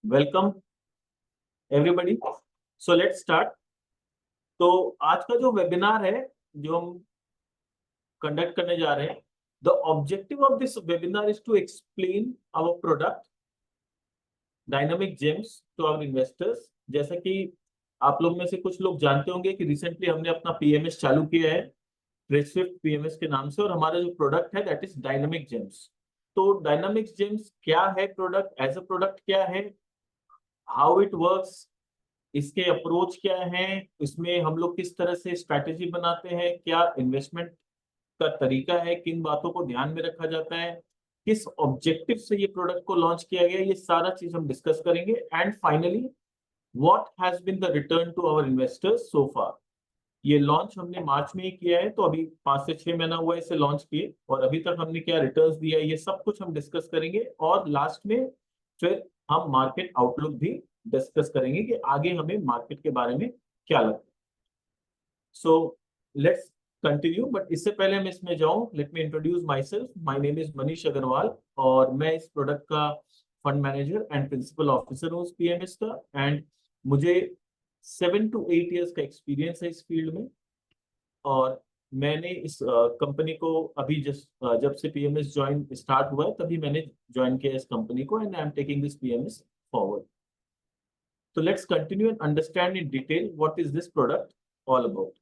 Welcome everybody. So let's start. तो आज का जो वेबिनार है जो हम कंडक्ट करने जा रहे हैं, the objective of this webinar is to explain our product dynamic gems to our investors. जैसा कि आप लोग में से कुछ लोग जानते होंगे कि रिसेंटली हमने अपना पीएमएस चालू किया है ट्रेडस्विफ्ट पीएमएस के नाम से, और हमारा जो प्रोडक्ट है दैट इज डायनामिक जेम्स। तो डायनामिक जेम्स क्या है, प्रोडक्ट एज अ प्रोडक्ट क्या है, हाउ इट वर्क्स, इसके अप्रोच क्या है, इसमें हम लोग किस तरह से स्ट्रैटेजी बनाते हैं, क्या इन्वेस्टमेंट का तरीका है, किन बातों को ध्यान में रखा जाता है, किस ऑब्जेक्टिव से ये प्रोडक्ट को लॉन्च किया गया, ये सारा चीज हम डिस्कस करेंगे। And finally what has been the return to our investors so far. ये लॉन्च हमने मार्च में ही किया है, तो अभी 5 से 6 महीना हुआ है इसे लॉन्च किए, और अभी तक हमने क्या रिटर्न्स दिया है, ये सब कुछ हम डिस्कस करेंगे। और लास्ट में फिर हम मार्केट आउटलुक भी डिस्कस करेंगे कि आगे हमें मार्केट के बारे में क्या लगता है। सो लेट्स कंटिन्यू, बट इससे पहले मैं इसमें जाऊं, let me introduce myself. My name is Manish Agarwal, और मैं इस प्रोडक्ट का fund manager and principal officer हूँ पीएमएस का। एंड मुझे 7 to 8 years का एक्सपीरियंस है इस फील्ड में। और मैंने इस कंपनी को अभी जब से पीएमएस ज्वाइन स्टार्ट हुआ है तभी मैंने ज्वाइन किया इस कंपनी को, and I am taking this PMS forward. तो let's continue and understand in detail what is this product all about.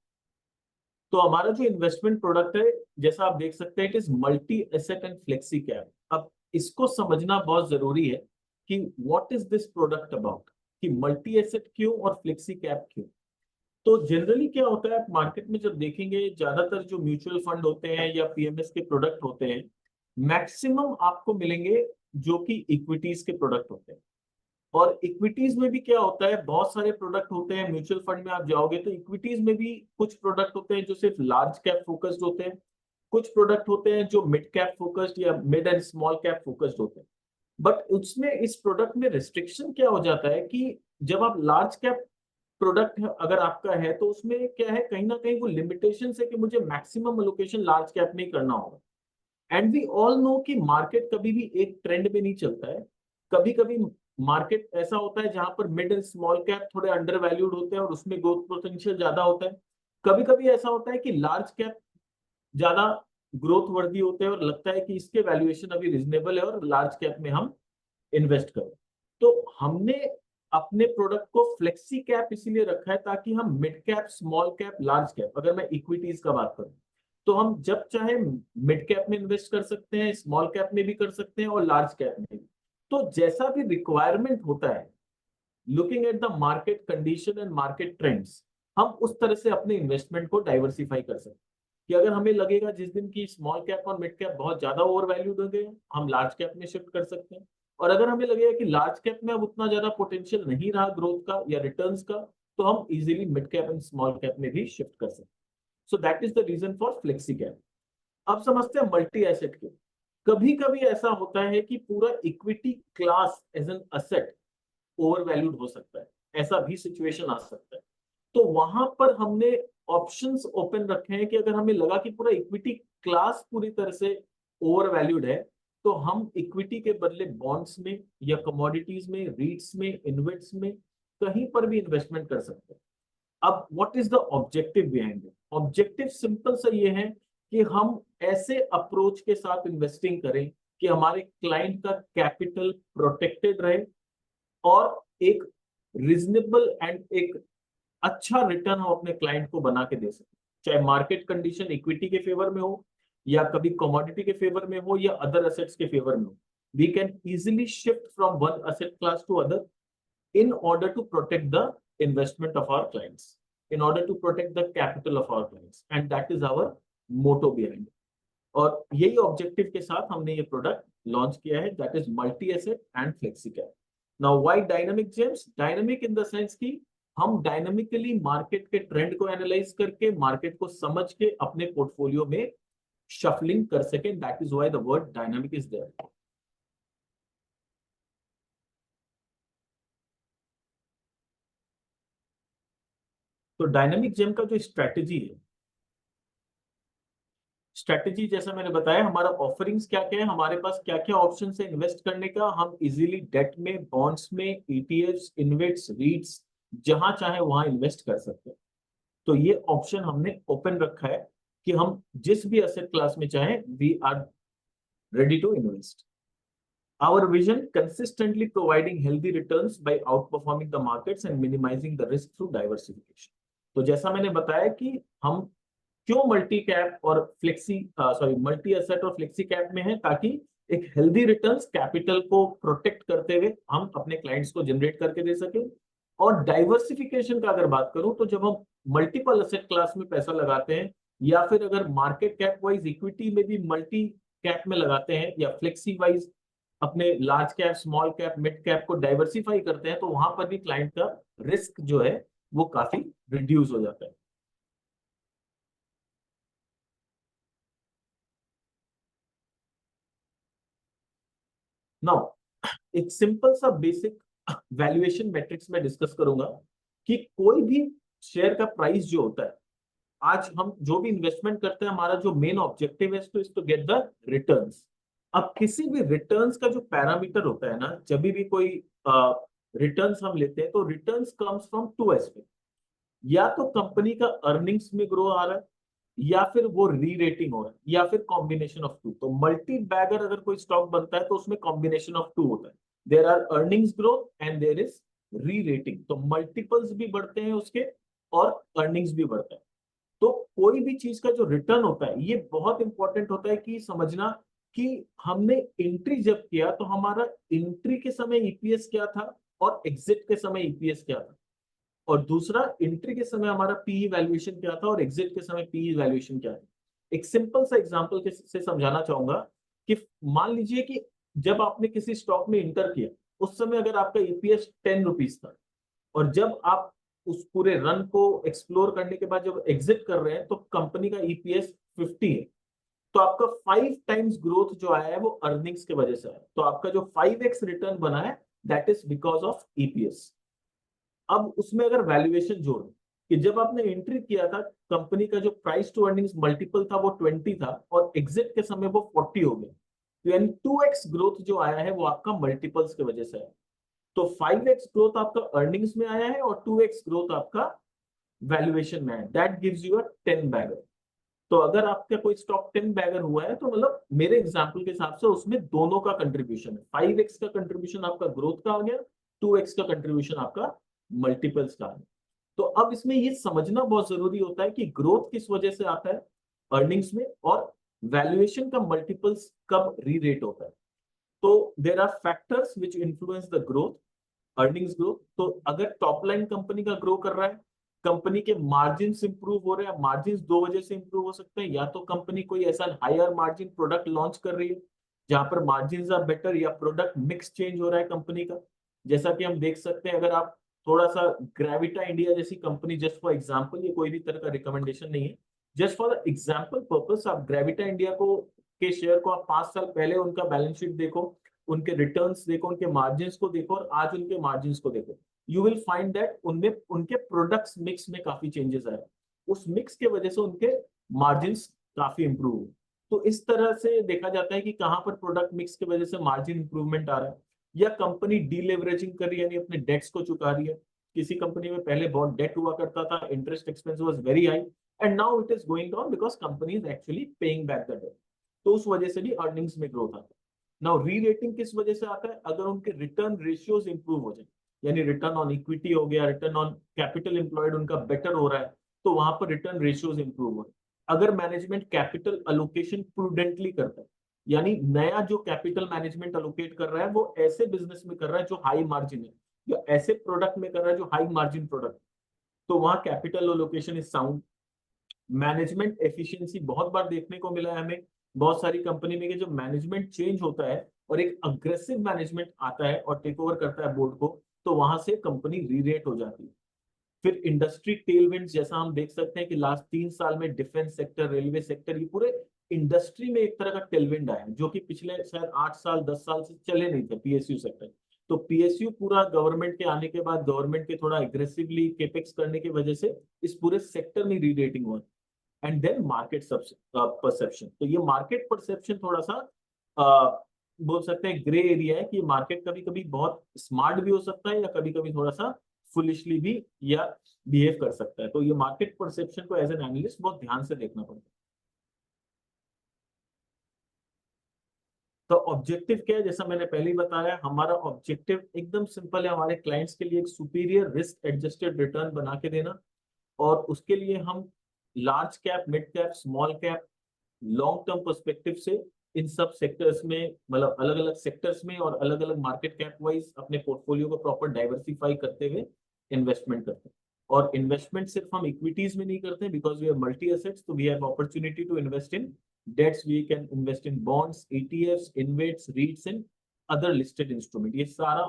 तो हमारा जो इन्वेस्टमेंट प्रोडक्ट है, जैसा आप देख सकते हैं, it is multi asset and flexi cap. अब इसको समझना बहुत जरूरी है कि what is this product about, कि मल्टी एसेट क्यों और फ्लेक्सी कैप क्यों। तो जनरली क्या होता है, आप मार्केट में जब देखेंगे, ज्यादातर जो म्यूचुअल फंड होते हैं या पीएमएस के प्रोडक्ट होते हैं, मैक्सिमम आपको मिलेंगे जो कि इक्विटीज के प्रोडक्ट होते हैं। और इक्विटीज में भी क्या होता है, बहुत सारे प्रोडक्ट होते हैं। म्यूचुअल फंड में आप जाओगे तो इक्विटीज में भी कुछ प्रोडक्ट होते हैं जो सिर्फ लार्ज कैप फोकस्ड होते हैं, कुछ प्रोडक्ट होते हैं जो मिड कैप फोकस्ड या mid and small cap focused होते हैं। बट उसमें इस प्रोडक्ट में रिस्ट्रिक्शन क्या हो जाता है कि जब आप लार्ज कैप प्रोडक्ट अगर आपका है, तो उसमें क्या है, कहीं ना कहीं वो लिमिटेशन है कि मुझे मैक्सिमम एलोकेशन लार्ज कैप में ही करना होगा। एंड वी ऑल नो कि मार्केट कभी भी एक ट्रेंड में नहीं चलता है। कभी कभी मार्केट ऐसा होता है जहां पर मिड एंड स्मॉल कैप थोड़े अंडर वैल्यूड होते हैं और उसमें ग्रोथ पोटेंशियल ज्यादा होता है। कभी कभी ऐसा होता है कि लार्ज कैप ज्यादा ग्रोथ वर्दी होते हैं और लगता है कि इसके वैल्यूएशन अभी रिजनेबल है और लार्ज कैप में हम इन्वेस्ट करें। तो हमने अपने प्रोडक्ट को फ्लेक्सी कैप इसीलिए रखा है ताकि हम mid cap, small cap, large cap, अगर मैं इक्विटीज का बात करूं, तो हम जब चाहे मिड कैप में इन्वेस्ट कर सकते हैं, स्मॉल कैप में भी कर सकते हैं और लार्ज कैप में भी। तो जैसा भी रिक्वायरमेंट होता है, looking at the market condition and market trends, हम उस तरह से अपने इन्वेस्टमेंट को डाइवर्सिफाई कर सकते हैं। कि अगर हमें लगेगा जिस दिन की स्मॉल कैप और मिड कैप बहुत ज्यादा ओवर वैल्यूड हो गए, हम लार्ज कैप में शिफ्ट कर सकते हैं। और अगर हमें लगेगा कि लार्ज कैप में अब उतना ज्यादा पोटेंशियल नहीं रहा ग्रोथ का या रिटर्न्स का, तो हम easily mid cap and small cap में भी शिफ्ट कर सकते हैं। So that is the reason for flexi cap. अब समझते हैं मल्टी एसेट के। कभी कभी ऐसा होता है कि पूरा equity class as an asset overvalued हो सकता है, ऐसा भी सिचुएशन आ सकता है। तो वहां पर हमने ऑप्शंस ओपन रखे हैं कि अगर हमें लगा कि पूरा इक्विटी क्लास पूरी तरह से ओवर वैल्यूड है, तो हम इक्विटी के बदले बॉन्ड्स में या कमोडिटीज में, रीट्स में, इन्वेट्स में, कहीं पर भी इन्वेस्टमेंट कर सकते हैं। अब what is the objective behind it? Objective simple सा ये है कि हम ऐसे अप्रोच के साथ इन्वेस्टिंग करें कि हमारे क्लाइंट का कैपिटल प्रोटेक्टेड रहे और एक रिजनेबल एंड एक अच्छा रिटर्न हम अपने क्लाइंट को बना के दे सके। चाहे मार्केट कंडीशन इक्विटी के फेवर में हो, या कभी कमोडिटी के फेवर में हो, या अदर एसेट्स के फेवर में हो, we can easily shift from one asset class to other in order to protect the investment of our clients, in order to protect the capital of our clients, and that is our motto behind it. और यही objective के साथ हमने ये product launch किया है, that is multi asset and flexi cap. Now why dynamic gems? Dynamic in the sense कि हम डायनामिकली मार्केट के ट्रेंड को एनालाइज करके, मार्केट को समझ के अपने पोर्टफोलियो में शफलिंग कर सके, that is why the word dynamic is there. तो डायनामिक जेम का जो स्ट्रेटेजी है, स्ट्रेटेजी जैसा मैंने बताया, हमारा ऑफरिंग्स क्या क्या है, हमारे पास क्या क्या ऑप्शन है इन्वेस्ट करने का। हम इजीली डेट में, बॉन्ड्स में, ईटीएफ्स, इन्वेट्स, रीट्स, जहां चाहे वहां इन्वेस्ट कर सकते हैं। तो ये ऑप्शन हमने ओपन रखा है कि हम जिस भी एसेट क्लास में चाहें, we are ready to invest. Our vision consistently providing healthy returns by outperforming the markets and minimizing the risk through diversification. तो जैसा मैंने बताया कि हम क्यों मल्टी कैप और मल्टी एसेट और फ्लेक्सी कैप में है, ताकि एक हेल्दी रिटर्न्स कैपिटल को प्रोटेक्ट करते हुए हम अपने क्लाइंट्स को जनरेट करके दे सके। और डाइवर्सिफिकेशन का अगर बात करूं, तो जब हम मल्टीपल एसेट क्लास में पैसा लगाते हैं, या फिर अगर मार्केट कैप वाइज इक्विटी में भी मल्टी कैप में लगाते हैं, या फ्लेक्सी वाइज अपने large cap, small cap, mid cap को डाइवर्सिफाई करते हैं, तो वहां पर भी क्लाइंट का रिस्क जो है वो काफी रिड्यूस हो जाता है। नाउ एक सिंपल सा बेसिक वैल्यूएशन मैट्रिक्स में डिस्कस करूंगा कि कोई भी शेयर का प्राइस जो होता है, आज हम जो भी इन्वेस्टमेंट करते हैं, हमारा जो मेन ऑब्जेक्टिव है टू गेट द रिटर्न्स। अब किसी भी रिटर्न्स का जो पैरामीटर होता है ना, जब भी कोई रिटर्न्स हम लेते हैं, तो returns comes from to aspect. या तो कंपनी का अर्निंग्स में ग्रो आ रहा है, या फिर वो री रेटिंग हो रहा है, या फिर कॉम्बिनेशन ऑफ टू। तो मल्टी बैगर अगर कोई स्टॉक बनता है तो उसमें कॉम्बिनेशन ऑफ टू होता है। There are earnings growth and there is re rating. तो मल्टीपल्स भी बढ़ते हैं उसके, और अर्निंग्स भी बढ़ता है। तो कोई भी चीज का जो रिटर्न होता है, ये बहुत इंपॉर्टेंट होता है कि समझना कि हमने एंट्री जब किया तो हमारा एंट्री के समय ईपीएस क्या था, और एग्जिट के समय ईपीएस क्या था। और दूसरा, एंट्री के समय हमारा पीई वैल्यूएशन क्या था, और एग्जिट के समय पीई वैल्यूएशन क्या था। एक सिंपल सा एग्जांपल से समझाना चाहूंगा कि मान लीजिए कि जब आपने किसी स्टॉक में इंटर किया, उस समय अगर आपका ईपीएस 10 रुपीज था, और जब आप उस पूरे रन को एक्सप्लोर करने के बाद जब एग्जिट कर रहे हैं, तो कंपनी का ईपीएस 50 है। तो आपका 5 टाइम्स ग्रोथ जो आया है वो अर्निंग्स के वजह से आया। तो आपका जो 5x रिटर्न बना है, that is because of EPS. अब उसमें अगर वैल्यूएशन जोड़ो कि जब आपने एंट्री किया था, कंपनी का जो प्राइस टू अर्निंग्स मल्टीपल था वो 20 था, और एग्जिट के समय वो 40 हो गया। तो यानी 2x ग्रोथ जो आया है वो आपका मल्टीपल्स की वजह से आया। तो 5x ग्रोथ आपका अर्निंग्स में आया है, और 2x ग्रोथ आपका वैल्यूएशन में है। That gives you a 10 bagger. तो अगर आपका कोई स्टॉक 10 बैगर हुआ है, तो मतलब मेरे एग्जांपल के हिसाब से उसमें दोनों का कंट्रीब्यूशन है। 5x का कंट्रीब्यूशन आपका ग्रोथ का आ गया, 2x का कंट्रीब्यूशन आपका मल्टीपल्स का है। तो अब इसमें ये समझना बहुत जरूरी होता है कि ग्रोथ किस वजह से आता है अर्निंग्स में, और वैल्यूएशन का मल्टीपल्स कब री रेट होता है। तो there are factors which influence the growth, earnings growth. तो अगर टॉप लाइन कंपनी का ग्रो कर रहा है, कंपनी के मार्जिन इंप्रूव हो रहे हैं। मार्जिन दो वजह से इंप्रूव हो सकते हैं, या तो कंपनी कोई ऐसा हायर मार्जिन प्रोडक्ट लॉन्च कर रही है जहां पर मार्जिन आर बेटर, या प्रोडक्ट मिक्स चेंज हो रहा है कंपनी का। जैसा कि हम देख सकते हैं, अगर आप थोड़ा सा ग्रेविटा इंडिया जैसी कंपनी, जस्ट फॉर एग्जाम्पल, ये कोई भी तरह का रिकमेंडेशन नहीं है, जस्ट फॉर एग्जाम्पल पर्पस, आप ग्रेविटा इंडिया को के शेयर को आप 5 साल पहले उनका बैलेंस शीट देखो, उनके रिटर्न्स देखो, उनके मार्जिन्स को देखो, और आज उनके मार्जिन्स को देखो, यू विल फाइंड दैट उनमें उनके प्रोडक्ट्स मिक्स में काफी चेंजेस आए। उस मिक्स के वजह से उनके मार्जिन्स काफी इंप्रूव हुए। तो इस तरह से देखा जाता है कि कहाँ पर प्रोडक्ट मिक्स की वजह से मार्जिन इंप्रूवमेंट आ रहा है, या कंपनी डीलेवरेजिंग कर रही है, यानी अपने डेट्स को चुका रही है। किसी कंपनी में पहले बहुत डेट हुआ करता था, interest expense was very high, and now it is going down because company is actually paying back the debt. तो उस वजह से भी अर्निंग्स में ग्रोथ आता है। नाउ री रेटिंग किस वजह से आता है, अगर उनके रिटर्न रेशियोज इंप्रूव हो जाए, यानी रिटर्न ऑन इक्विटी हो गया, रिटर्न ऑन कैपिटल एम्प्लॉयड उनका बेटर हो रहा है, तो वहां पर रिटर्न रेशियोज इंप्रूव हो रहे हैं। अगर मैनेजमेंट कैपिटल अलोकेशन प्रूडेंटली करता है, यानी नया जो कैपिटल मैनेजमेंट अलोकेट कर रहा है वो ऐसे बिजनेस में कर रहा है जो हाई मार्जिन है, या ऐसे प्रोडक्ट में कर रहा है जो हाई मार्जिन प्रोडक्ट, तो वहां capital allocation is sound. Management efficiency बहुत बार देखने को मिला है हमें बहुत सारी कंपनी में, कि जब मैनेजमेंट चेंज होता है और एक अग्रेसिव मैनेजमेंट आता है और टेक ओवर करता है बोर्ड को, तो वहां से कंपनी रीरेट हो जाती है। फिर इंडस्ट्री टेलविंड्स, जैसा हम देख सकते हैं कि लास्ट 3 साल में डिफेंस सेक्टर, रेलवे सेक्टर, ये पूरे इंडस्ट्री में एक तरह का टेलविंड आया, जो कि पिछले शायद 8 साल 10 साल से चले नहीं थे, पीएसयू सेक्टर। तो पीएसयू पूरा गवर्नमेंट के आने के बाद, गवर्नमेंट के थोड़ा एग्रेसिवली केपेक्स करने की वजह से इस पूरे सेक्टर में री रेटिंग हुआ। And then market perception. तो ये मार्केट परसेप्शन थोड़ा सा बोल सकते हैं ग्रे एरिया है कि मार्केट कभी कभी बहुत स्मार्ट भी हो सकता है या कभी कभी थोड़ा सा फुलिशली भी या बिहेव कर सकता है। तो ये मार्केट परसेप्शन को एज एन एनालिस्ट बहुत ध्यान से देखना पड़ता है। तो ऑब्जेक्टिव क्या है, जैसा मैंने पहले ही बताया, हमारा ऑब्जेक्टिव एकदम सिंपल है, हमारे क्लाइंट्स के लिए एक सुपीरियर रिस्क एडजस्टेड रिटर्न बना के देना। और उसके लिए हम large cap, mid cap, small cap, long term perspective से इन सब सेक्टर्स में, मतलब अलग अलग सेक्टर्स में और अलग अलग मार्केट कैप वाइज अपने पोर्टफोलियो को प्रॉपर डाइवर्सिफाई करते हुए इन्वेस्टमेंट करते हैं। और इन्वेस्टमेंट सिर्फ हम इक्विटीज में नहीं करते, because we have multi assets, तो we have opportunity to invest in debts, we can invest in bonds, ETFs, InvITs, REITs and other listed instrument. ये सारा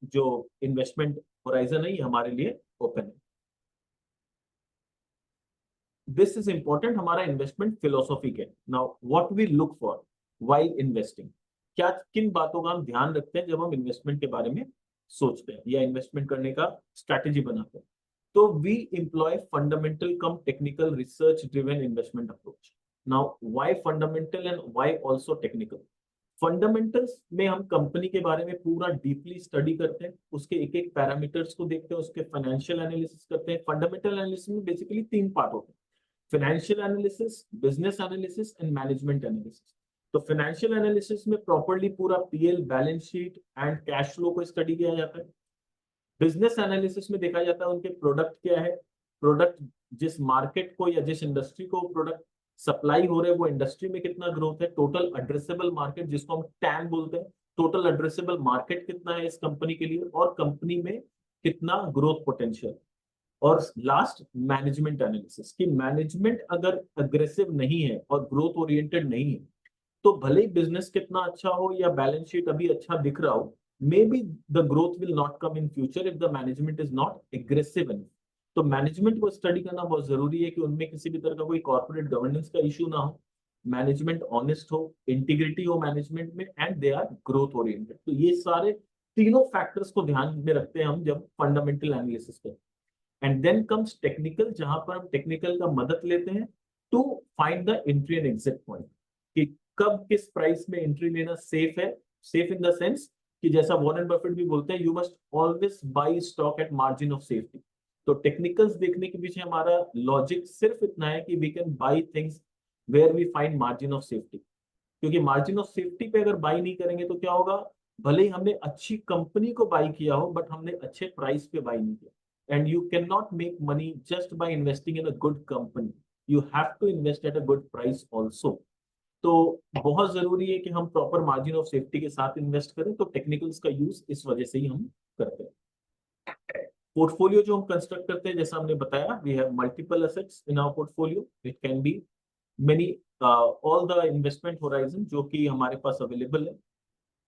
जो इन्वेस्टमेंट होराइजन है ये हमारे लिए ओपन है। दिस इज इंपॉर्टेंट, हमारा इन्वेस्टमेंट फिलोसॉफी क्या है। Now what we look for while investing, क्या किन बातों का हम ध्यान रखते हैं जब हम इन्वेस्टमेंट के बारे में सोचते हैं या इन्वेस्टमेंट करने का स्ट्रैटेजी बनाते हैं। तो we employ fundamental cum technical research driven investment approach. Now why fundamental and why also technical? Fundamentals में हम कंपनी के बारे में पूरा डीपली स्टडी करते हैं, उसके एक एक पैरामीटर्स को देखते हैं, उसके फाइनेंशियल एनालिसिस करते हैं। फंडामेंटल एनालिसिस में बेसिकली तीन पार्ट होते हैं: financial analysis, business analysis and management analysis. तो फाइनेंशियल एनालिसिस में प्रॉपर्ली पूरा PL, balance sheet and cash flow को स्टडी किया जाता है। बिजनेस एनालिसिस में देखा जाता है उनके प्रोडक्ट क्या है, प्रोडक्ट जिस मार्केट को या जिस इंडस्ट्री को प्रोडक्ट सप्लाई हो रहे हैं वो इंडस्ट्री में कितना ग्रोथ है, टोटल एड्रेसेबल मार्केट जिसको हम टैम बोलते हैं, टोटल एड्रेसेबल मार्केट कितना है इस कंपनी के लिए और कंपनी में कितना ग्रोथ पोटेंशियल। और लास्ट मैनेजमेंट एनालिसिस, कि मैनेजमेंट अगर अग्रेसिव नहीं है और ग्रोथ ओरिएंटेड नहीं है तो भले ही बिजनेस कितना अच्छा हो या बैलेंस शीट अभी अच्छा दिख रहा हो, may be the growth will not come in future if the management is not aggressive enough. तो मैनेजमेंट को स्टडी करना बहुत जरूरी है कि उनमें किसी भी तरह का कोई कॉर्पोरेट गवर्नेंस का इशू ना हो, मैनेजमेंट ऑनेस्ट हो, इंटीग्रिटी हो मैनेजमेंट में, and they are growth oriented. तो ये सारे तीनों फैक्टर्स को ध्यान में रखते हैं हम जब फंडामेंटल एनालिसिस करते हैं। एंड देन कम्स टेक्निकल, जहां पर हम टेक्निकल का मदद लेते हैं to find the entry and exit point, कि कब किस प्राइस में एंट्री लेना सेफ है। सेफ इन द सेंस कि जैसा वॉरेन बफेट भी बोलते हैं, you must always buy stock at margin of safety. तो टेक्निकल्स देखने के पीछे हमारा लॉजिक सिर्फ इतना है कि we can buy things where we find margin of safety. क्योंकि मार्जिन ऑफ सेफ्टी पे अगर बाई नहीं करेंगे तो क्या होगा, भले ही हमने अच्छी कंपनी को बाई किया हो बट हमने अच्छे प्राइस पे बाई नहीं किया। And you can not make money just by investing in a good company, you have to invest at a good price also. तो बहुत जरूरी है कि हम प्रॉपर मार्जिन ऑफ सेफ्टी के साथ इन्वेस्ट करें। तो टेक्निकल्स का यूज इस वजह से ही हम करते हैं। पोर्टफोलियो जो हम कंस्ट्रक्ट करते हैं, जैसा हमने बताया, we have multiple assets in our portfolio, it can be many, all the investment horizon जो कि हमारे पास अवेलेबल है,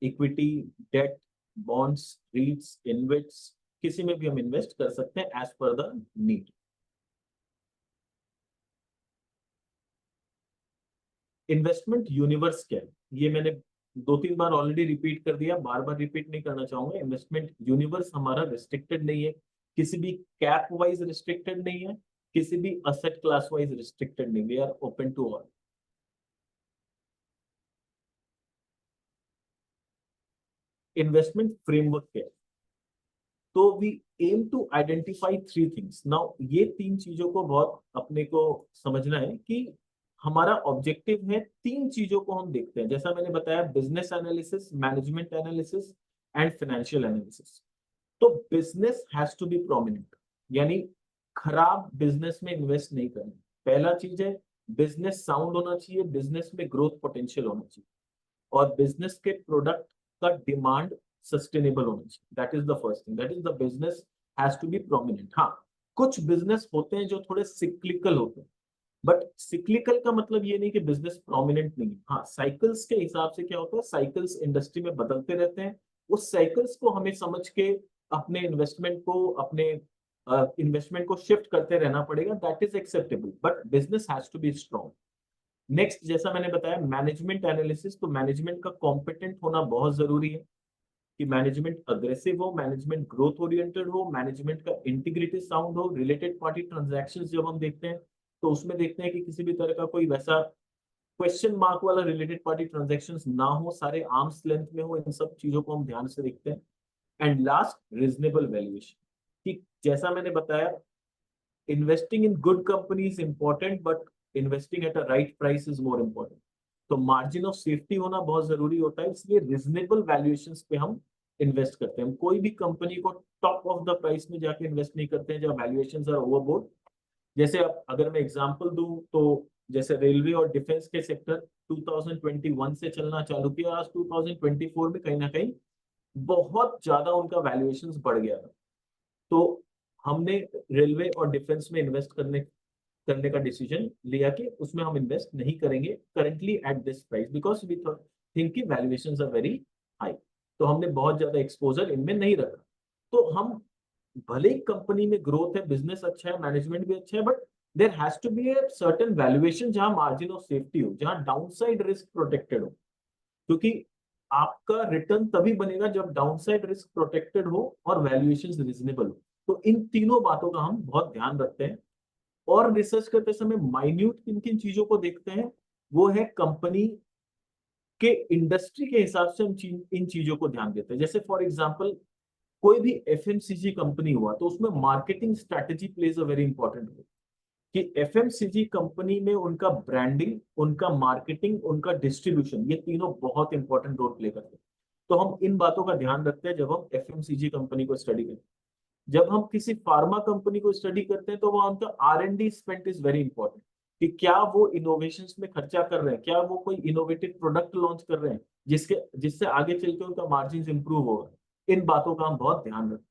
equity, debt, bonds, REITs, InvITs, किसी में भी हम इन्वेस्ट कर सकते हैं as per the need. Investment universe क्या है, ये मैंने दो तीन बार ऑलरेडी रिपीट कर दिया, बार बार रिपीट नहीं करना चाहूंगा। इन्वेस्टमेंट यूनिवर्स हमारा रिस्ट्रिक्टेड नहीं है, किसी भी कैप वाइज रिस्ट्रिक्टेड नहीं है, किसी भी असेट क्लास वाइज रिस्ट्रिक्टेड नहीं, we are open to all. Investment framework क्या है? तो we aim to identify three things. Now ये तीन चीजों को बहुत अपने को समझना है कि हमारा ऑब्जेक्टिव है, तीन चीजों को हम देखते हैं, जैसा मैंने बताया, business analysis, management analysis and financial analysis. तो business has to be prominent, यानी खराब बिजनेस में इन्वेस्ट नहीं करना। पहला चीज है, बिजनेस साउंड होना चाहिए, बिजनेस में ग्रोथ पोटेंशियल होना चाहिए, और बिजनेस के प्रोडक्ट का डिमांड सस्टेनेबल होना चाहिए। That is the first thing, that is the business has to be prominent. हाँ, कुछ बिजनेस होते हैं जो थोड़े सिक्लिकल होते हैं, बट सिक्लिकल का मतलब ये नहीं कि बिजनेस प्रोमिनेंट नहीं है। हाँ, साइकिल्स के हिसाब से क्या होता है, साइकिल्स इंडस्ट्री में बदलते रहते हैं, उस साइकिल्स को हमें समझ के अपने इन्वेस्टमेंट को शिफ्ट करते रहना पड़ेगा। That is acceptable, but business has to be strong. Next, जैसा मैंने बताया, मैनेजमेंट एनालिसिस। तो मैनेजमेंट का कॉम्पिटेंट होना बहुत जरूरी है, कि मैनेजमेंट अग्रेसिव हो, मैनेजमेंट ग्रोथ ओरिएंटेड हो, मैनेजमेंट का इंटीग्रिटी साउंड हो, रिलेटेड पार्टी ट्रांजैक्शंस जब हम देखते हैं तो उसमें देखते हैं कि किसी भी तरह का कोई वैसा क्वेश्चन मार्क वाला रिलेटेड पार्टी ट्रांजैक्शंस ना हो, सारे आर्म्स लेंथ में हो, इन सब चीजों को हम ध्यान से देखते हैं। एंड लास्ट, रीजनेबल वैल्यूएशन, कि जैसा मैंने बताया, investing in good company is important, but investing eight a right price is more important. तो मार्जिन ऑफ सेफ्टी होना बहुत जरूरी होता है, इसलिए रीजनेबल वैल्यूएशंस पे हम इन्वेस्ट करते हैं। हम कोई भी कंपनी को टॉप ऑफ द प्राइस में जाके इन्वेस्ट नहीं करते हैं जब वैल्यूएशंस आर ओवरबोर्ड। जैसे अब अगर मैं एग्जांपल दूं तो जैसे रेलवे और डिफेंस के सेक्टर 2021 से चलना चालू किया, आज 2024 में कहीं ना कहीं बहुत ज्यादा उनका वैल्यूएशंस बढ़ गया था। तो हमने रेलवे और डिफेंस में इन्वेस्ट करने करने का डिसीजन लिया कि उसमें हम इन्वेस्ट नहीं करेंगे currently at this price, because we think कि वैल्यूएशंस आर वेरी हाई। तो हमने बहुत ज्यादा एक्सपोजर इनमें नहीं रखा। तो हम भले ही कंपनी में ग्रोथ है, बिजनेस अच्छा है, मैनेजमेंट भी अच्छा है, but there has to be a certain valuation जहां मार्जिन ऑफ सेफ्टी हो, जहां डाउनसाइड रिस्क प्रोटेक्टेड हो। क्योंकि आपका रिटर्न तभी बनेगा जब डाउनसाइड रिस्क प्रोटेक्टेड हो और वैल्यूएशन रीजनेबल हो। तो इन तीनों बातों का हम बहुत ध्यान रखते हैं। और रिसर्च करते समय माइन्यूट किन किन चीजों को देखते हैं, वो है कंपनी के इंडस्ट्री के हिसाब से हम इन चीजों को ध्यान देते हैं। जैसे फॉर एग्जांपल कोई भी एफएमसीजी कंपनी हुआ तो उसमें marketing strategy plays a very important role, कि एफएमसीजी कंपनी में उनका ब्रांडिंग, उनका मार्केटिंग, उनका डिस्ट्रीब्यूशन, ये तीनों बहुत इंपॉर्टेंट रोल प्ले करते हैं। तो हम इन बातों का ध्यान रखते हैं जब हम एफएमसीजी कंपनी को स्टडी करते हैं। जब हम किसी फार्मा कंपनी को स्टडी करते हैं तो वहां उनका R&D spend is very important, कि क्या वो इनोवेशंस में खर्चा कर रहे हैं, क्या वो कोई इनोवेटिव प्रोडक्ट लॉन्च कर रहे हैं जिससे आगे चल के उनका मार्जिन इंप्रूव होगा। इन बातों का हम बहुत ध्यान रखते हैं।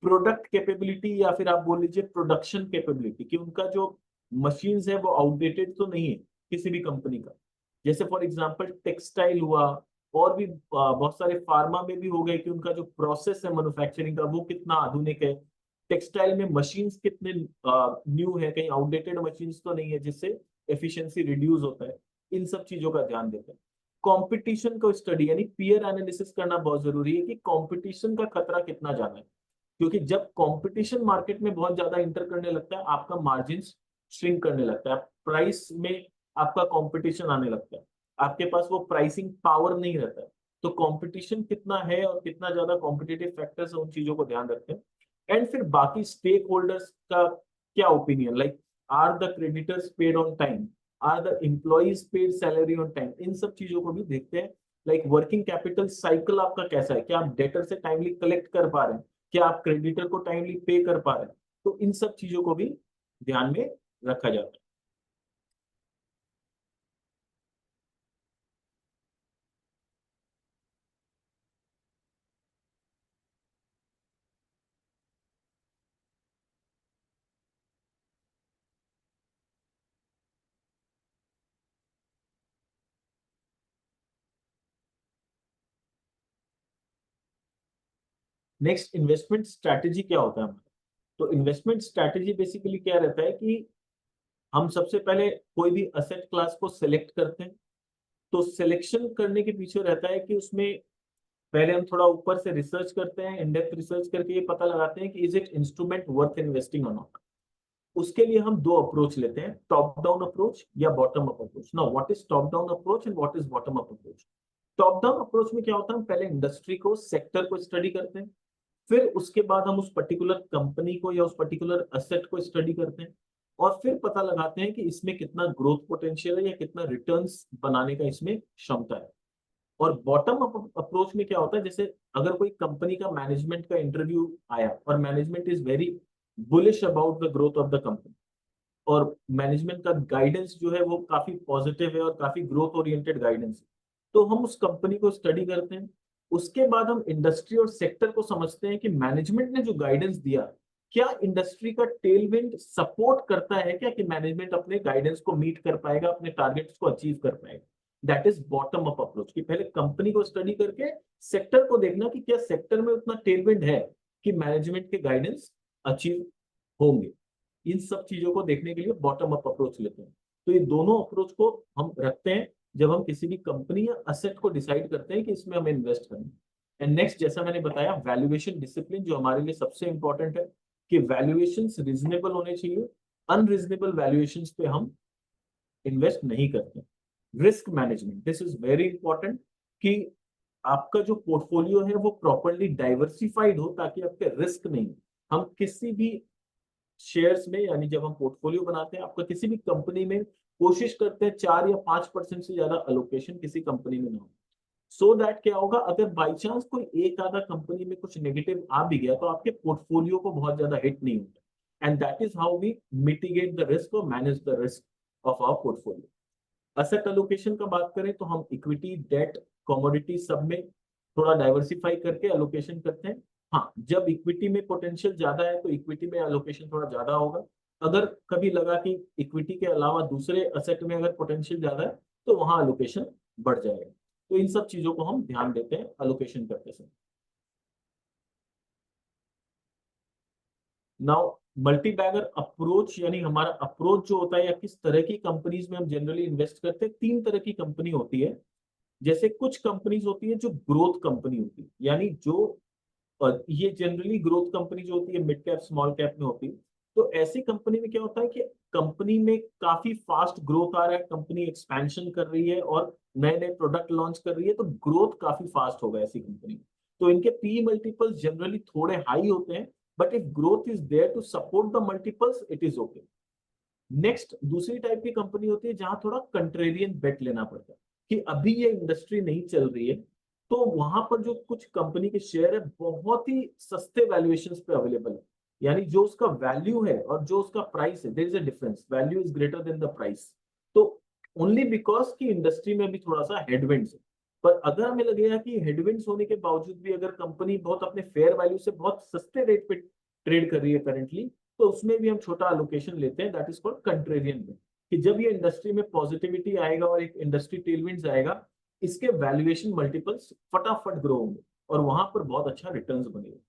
प्रोडक्ट कैपेबिलिटी, या फिर आप बोल लीजिए प्रोडक्शन कैपेबिलिटी, कि उनका जो मशीन्स है वो आउटडेटेड तो नहीं है किसी भी कंपनी का। जैसे फॉर एग्जांपल टेक्सटाइल हुआ, और भी बहुत सारे फार्मा में भी हो गए कि उनका जो प्रोसेस है मैन्युफैक्चरिंग का वो कितना आधुनिक है। टेक्सटाइल में मशीन्स कितने न्यू है, कहीं आउटडेटेड मशीन्स तो नहीं है जिससे एफिशिएंसी रिड्यूस होता है। इन सब चीजों का ध्यान देते हैं। कंपटीशन को स्टडी यानी पीयर एनालिसिस करना बहुत जरूरी है, कि कंपटीशन का खतरा कितना ज्यादा है। क्योंकि जब कंपटीशन मार्केट में बहुत ज्यादा इंटर करने लगता है, आपका मार्जिन श्रिंक करने लगता है, प्राइस में आपका कंपटीशन आने लगता है, आपके पास वो प्राइसिंग पावर नहीं रहता है। तो कंपटीशन कितना है और कितना ज्यादा कॉम्पिटिटिव फैक्टर्स है, उन चीजों को ध्यान रखते हैं। एंड फिर बाकी स्टेक होल्डर्स का क्या opinion, like are the creditors paid on time, are the employees paid salary on time, इन सब चीजों को भी देखते हैं। लाइक वर्किंग कैपिटल साइकिल आपका कैसा है, क्या आप डेटर से टाइमली कलेक्ट कर पा रहे हैं, क्या आप क्रेडिटर को टाइमली पे कर पा रहे हैं। तो इन सब चीजों को भी ध्यान में रखा जाता है। नेक्स्ट, इन्वेस्टमेंट स्ट्रैटेजी क्या होता है हमारा। तो इन्वेस्टमेंट स्ट्रैटेजी बेसिकली क्या रहता है कि हम सबसे पहले कोई भी असेट क्लास को सिलेक्ट करते हैं। तो सिलेक्शन करने के पीछे रहता है कि उसमें पहले हम थोड़ा ऊपर से रिसर्च करते हैं, इन डेप्थ रिसर्च करके ये पता लगाते हैं कि is it instrument worth investing और नॉट। उसके लिए हम दो अप्रोच लेते हैं, टॉप डाउन अप्रोच या bottom up approach. Now what is top down approach and what is bottom up approach. Top down approach में क्या होता है, हम पहले इंडस्ट्री को, सेक्टर को स्टडी करते हैं। फिर उसके बाद हम उस पर्टिकुलर कंपनी को या उस पर्टिकुलर असेट को स्टडी करते हैं, और फिर पता लगाते हैं कि इसमें कितना ग्रोथ पोटेंशियल है या कितना रिटर्न्स बनाने का इसमें क्षमता है। और बॉटम अप अप्रोच में क्या होता है, जैसे अगर कोई कंपनी का मैनेजमेंट का इंटरव्यू आया और management is very bullish about the growth of the company, और मैनेजमेंट का गाइडेंस जो है वो काफी पॉजिटिव है और काफी ग्रोथ ओरिएंटेड गाइडेंस है, तो हम उस कंपनी को स्टडी करते हैं। उसके बाद हम इंडस्ट्री और सेक्टर को समझते हैं कि मैनेजमेंट ने जो गाइडेंस दिया, क्या इंडस्ट्री का टेलविंड सपोर्ट करता है क्या, कि मैनेजमेंट अपने गाइडेंस को मीट कर पाएगा, अपने टारगेट्स को अचीव कर पाएगा। That is bottom up approach, कि पहले कंपनी को स्टडी करके सेक्टर को देखना कि क्या सेक्टर में उतना टेलविंड है कि मैनेजमेंट के गाइडेंस अचीव होंगे। इन सब चीजों को देखने के लिए बॉटम अप अप्रोच लेते हैं। तो ये दोनों अप्रोच को हम रखते हैं जब हम किसी भी कंपनी या असेट को डिसाइड करते हैं कि इसमें हमें इन्वेस्ट करना है। एंड नेक्स्ट, जैसा मैंने बताया, वैल्यूएशन डिसिप्लिन जो हमारे लिए सबसे इंपॉर्टेंट है, कि वैल्यूएशंस रीजनेबल होने चाहिए, अनरीजनेबल वैल्यूएशंस पे हम इन्वेस्ट नहीं करते। Risk management, this is very important कि आपका जो पोर्टफोलियो है वो प्रॉपरली डाइवर्सिफाइड हो ताकि आपके रिस्क नहीं हो। हम किसी भी शेयर्स में, यानी जब हम पोर्टफोलियो बनाते हैं आपका किसी भी कंपनी में, कोशिश करते हैं 4 या 5% से ज्यादा अलोकेशन किसी कंपनी में ना हो। सो दैट क्या होगा, अगर बाई चांस कोई एक आधा कंपनी में कुछ नेगेटिव आ भी गया तो आपके पोर्टफोलियो को बहुत ज्यादा हिट नहीं होता। And that is how we mitigate the risk और manage the risk of our portfolio. Asset allocation का बात करें तो हम इक्विटी, डेट, कमोडिटी सब में थोड़ा डाइवर्सिफाई करके एलोकेशन करते हैं। हाँ, जब इक्विटी में पोटेंशियल ज्यादा है तो इक्विटी में एलोकेशन थोड़ा ज्यादा होगा। अगर कभी लगा कि इक्विटी के अलावा दूसरे असेट में अगर पोटेंशियल ज्यादा है तो वहां एलोकेशन बढ़ जाएगा। तो इन सब चीजों को हम ध्यान देते हैं एलोकेशन करते समय। नाउ मल्टी बैगर अप्रोच, यानी हमारा अप्रोच जो होता है या किस तरह की कंपनीज में हम जनरली इन्वेस्ट करते हैं, 3 तरह की कंपनी होती है। जैसे कुछ कंपनीज होती है जो ग्रोथ कंपनी होती है, यानी जो ये जनरली ग्रोथ कंपनी जो होती है मिड कैप स्मॉल कैप में होती है। तो ऐसी कंपनी में क्या होता है कि कंपनी में काफी फास्ट ग्रोथ आ रहा है, कंपनी एक्सपेंशन कर रही है और नए नए प्रोडक्ट लॉन्च कर रही है, तो ग्रोथ काफी फास्ट होगा ऐसी कंपनी में। तो इनके पी मल्टीपल्स जनरली थोड़े हाई होते हैं, but if growth is there to support the multiples it is okay. Next दूसरी टाइप की कंपनी होती है जहां थोड़ा कंट्रेरियन बेट लेना पड़ता है कि अभी ये इंडस्ट्री नहीं चल रही है, तो वहां पर जो कुछ कंपनी के शेयर है बहुत ही सस्ते वैल्यूएशन पे अवेलेबल है। यानी जो उसका वैल्यू है और जो उसका प्राइस है, there is a difference, value is greater than the price. तो ओनली बिकॉज की इंडस्ट्री में भी थोड़ा सा हेडविंड्स है। पर अगर हमें लगेगा कि हेडविंड्स होने के बावजूद भी अगर कंपनी बहुत अपने फेयर वैल्यू से बहुत सस्ते रेट पे ट्रेड कर रही है करेंटली, तो उसमें भी हम छोटा अलोकेशन लेते हैं, दैट इज कॉल्ड कंट्रेरियन में। कि जब ये इंडस्ट्री में पॉजिटिविटी आएगा और एक इंडस्ट्री टेलविंड्स आएगा, इसके वैल्यूएशन मल्टीपल्स फटाफट ग्रो होंगे और वहां पर बहुत अच्छा रिटर्न्स बनेगा।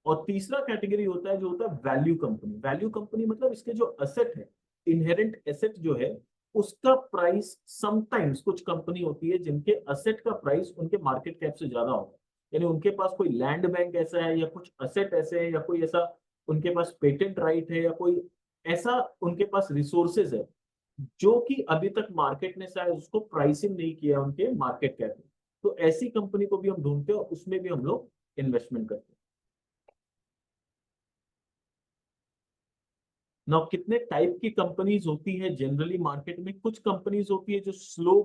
और तीसरा कैटेगरी होता है जो होता है वैल्यू कंपनी। वैल्यू कंपनी मतलब इसके जो असेट है, इनहेरेंट एसेट जो है, उसका प्राइस समटाइम्स, कुछ कंपनी होती है जिनके असेट का प्राइस उनके मार्केट कैप से ज्यादा होता है। यानी उनके पास कोई लैंड बैंक ऐसा है या कुछ असेट ऐसे है या कोई ऐसा उनके पास पेटेंट राइट है या कोई ऐसा उनके पास रिसोर्सेज है जो कि अभी तक मार्केट ने शायद उसको प्राइसिंग नहीं किया उनके मार्केट कैप में। तो ऐसी कंपनी को भी हम ढूंढते हैं और उसमें भी हम लोग इन्वेस्टमेंट करते हैं। ना कितने टाइप की कंपनीज होती है जनरली मार्केट में, कुछ कंपनीज होती है जो स्लो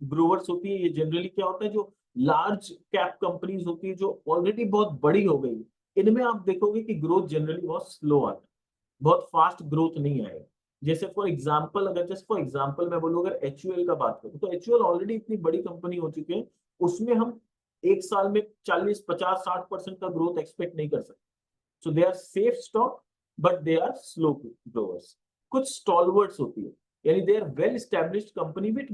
ग्रोवर्स होती है। ये जनरली क्या होता है, जो लार्ज कैप कंपनीज होती है जो ऑलरेडी बहुत बड़ी हो गई, इनमें आप देखोगे कि ग्रोथ जनरली बहुत स्लो आता है, बहुत फास्ट ग्रोथ नहीं आएगा। जैसे फॉर एग्जांपल, अगर जस्ट फॉर एग्जांपल मैं बोलूँ, अगर एचयूएल का बात करूँ तो एचयूएल ऑलरेडी इतनी बड़ी कंपनी हो चुकी है, उसमें हम एक साल में 40 50 60% का ग्रोथ एक्सपेक्ट नहीं कर सकते। So they are safe stock but they are slow growers. कुछ स्टॉलवर्ड्स होती है, यानी they are well established company with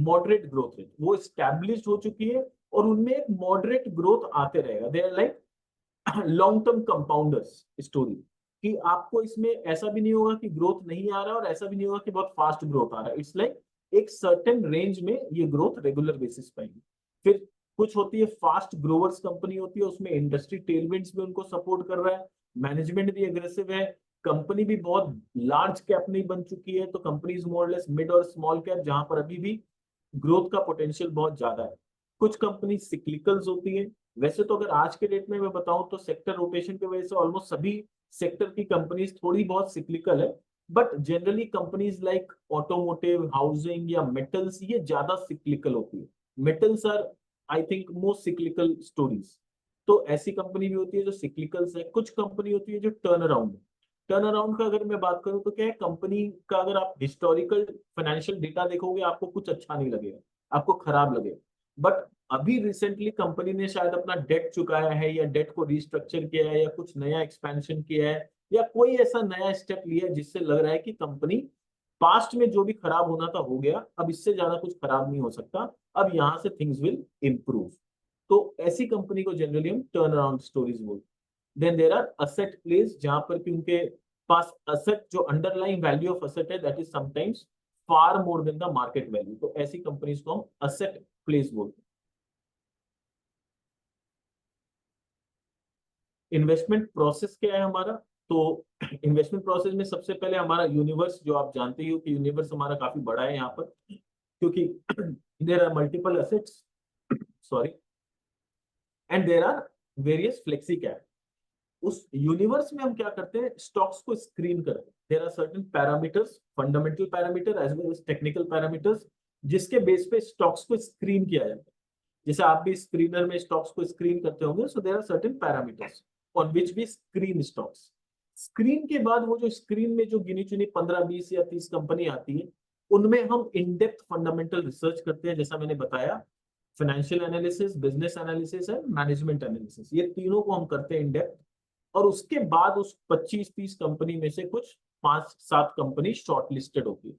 moderate growth rate, वो स्टैब्लिश्ड हो चुकी है और उनमें एक मॉडरेट ग्रोथ आते रहेगा। They are like long term compounders story, कि आपको इसमें ऐसा भी नहीं होगा कि ग्रोथ नहीं आ रहा और ऐसा भी नहीं होगा कि बहुत फास्ट ग्रोथ आ रहा है। इट्स लाइक एक सर्टेन रेंज में ये ग्रोथ रेगुलर बेसिस पाएंगे। फिर कुछ होती है फास्ट ग्रोवर्स कंपनी होती है, उसमें इंडस्ट्री टेलविंड्स भी उनको सपोर्ट कर रहा है, मैनेजमेंट भी एग्रेसिव है, कंपनी भी बहुत लार्ज कैप नहीं बन चुकी है, तो कंपनीज मोरलेस मिड और स्मॉल कैप जहां पर अभी भी ग्रोथ का पोटेंशियल बहुत ज्यादा है। कुछ कंपनी सिक्लिकल्स होती है। वैसे तो अगर आज के डेट में मैं बताऊं तो सेक्टर रोटेशन की वजह से ऑलमोस्ट सभी सेक्टर की कंपनीज थोड़ी बहुत सिक्लिकल है, but generally companies like automotive, housing या मेटल्स ये ज्यादा सिक्लिकल होती है। Metals are I think most cyclical stories. तो ऐसी कंपनी भी होती है जो सिक्लिकल्स है। कुछ कंपनी होती है जो टर्न अराउंड है। टर्न अराउंड का अगर मैं बात करूं तो क्या है, कंपनी का अगर आप हिस्टोरिकल फाइनेंशियल डेटा देखोगे आपको कुछ अच्छा नहीं लगेगा, आपको खराब लगेगा। बट अभी रिसेंटली कंपनी ने शायद अपना डेट चुकाया है या डेट को रिस्ट्रक्चर किया है या कुछ नया एक्सपेंशन किया है या कोई ऐसा नया स्टेप लिया है जिससे लग रहा है कि कंपनी पास्ट में जो भी खराब होना था हो गया, अब इससे ज्यादा कुछ खराब नहीं हो सकता, अब यहां से थिंग्स विल इम्प्रूव। तो ऐसी कंपनी को जनरली हम टर्न अराउंड स्टोरीज बोलते हैं। Then there are asset plays, जहां पर कि उनके पास असेट जो अंडरलाइंग वैल्यू ऑफ असेट है that is sometimes far more than the market value, तो ऐसी कंपनीज को हम असेट प्लेस बोलते हैं। इन्वेस्टमेंट प्रोसेस क्या है हमारा, तो इन्वेस्टमेंट प्रोसेस में सबसे पहले हमारा यूनिवर्स, जो आप जानते ही हो कि यूनिवर्स हमारा काफी बड़ा है यहाँ पर, क्योंकि there are multiple assets, sorry, and there are various flexi cap. उस यूनिवर्स में हम क्या करते हैं, स्टॉक्स को स्क्रीन करते हैं। There are certain parameters, fundamental parameter as well as technical parameters, जिसके बेस पे स्टॉक्स को स्क्रीन किया जाता है। जैसे आप भी स्क्रीनर में स्टॉक्स को स्क्रीन करते होंगे, so there are certain parameters on which we screen stocks. Screen के बाद वो जो स्क्रीन में जो गिनी चुनी 15, 20 या 30 कंपनी आती है, उनमें हम इन डेप्थ फंडामेंटल रिसर्च करते हैं। जैसा मैंने बताया, financial analysis, business analysis and management analysis, ये तीनों को हम करते हैं इन डेप्थ। और उसके बाद उस 25-30 कंपनी में से कुछ 5-7 कंपनी शॉर्ट लिस्टेड होती है।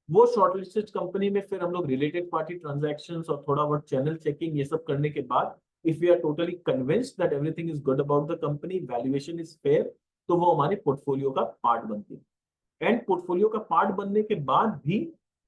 वो शॉर्टलिस्टेड कंपनी में फिर हम लोग रिलेटेड पार्टी ट्रांजैक्शंस और थोड़ा बहुत चैनल चेकिंग ये सब करने के बाद, if we are totally convinced that everything is good about the company, valuation is fair, तो वो हमारे पोर्टफोलियो का पार्ट बनती है। एंड पोर्टफोलियो का पार्ट बनने के बाद भी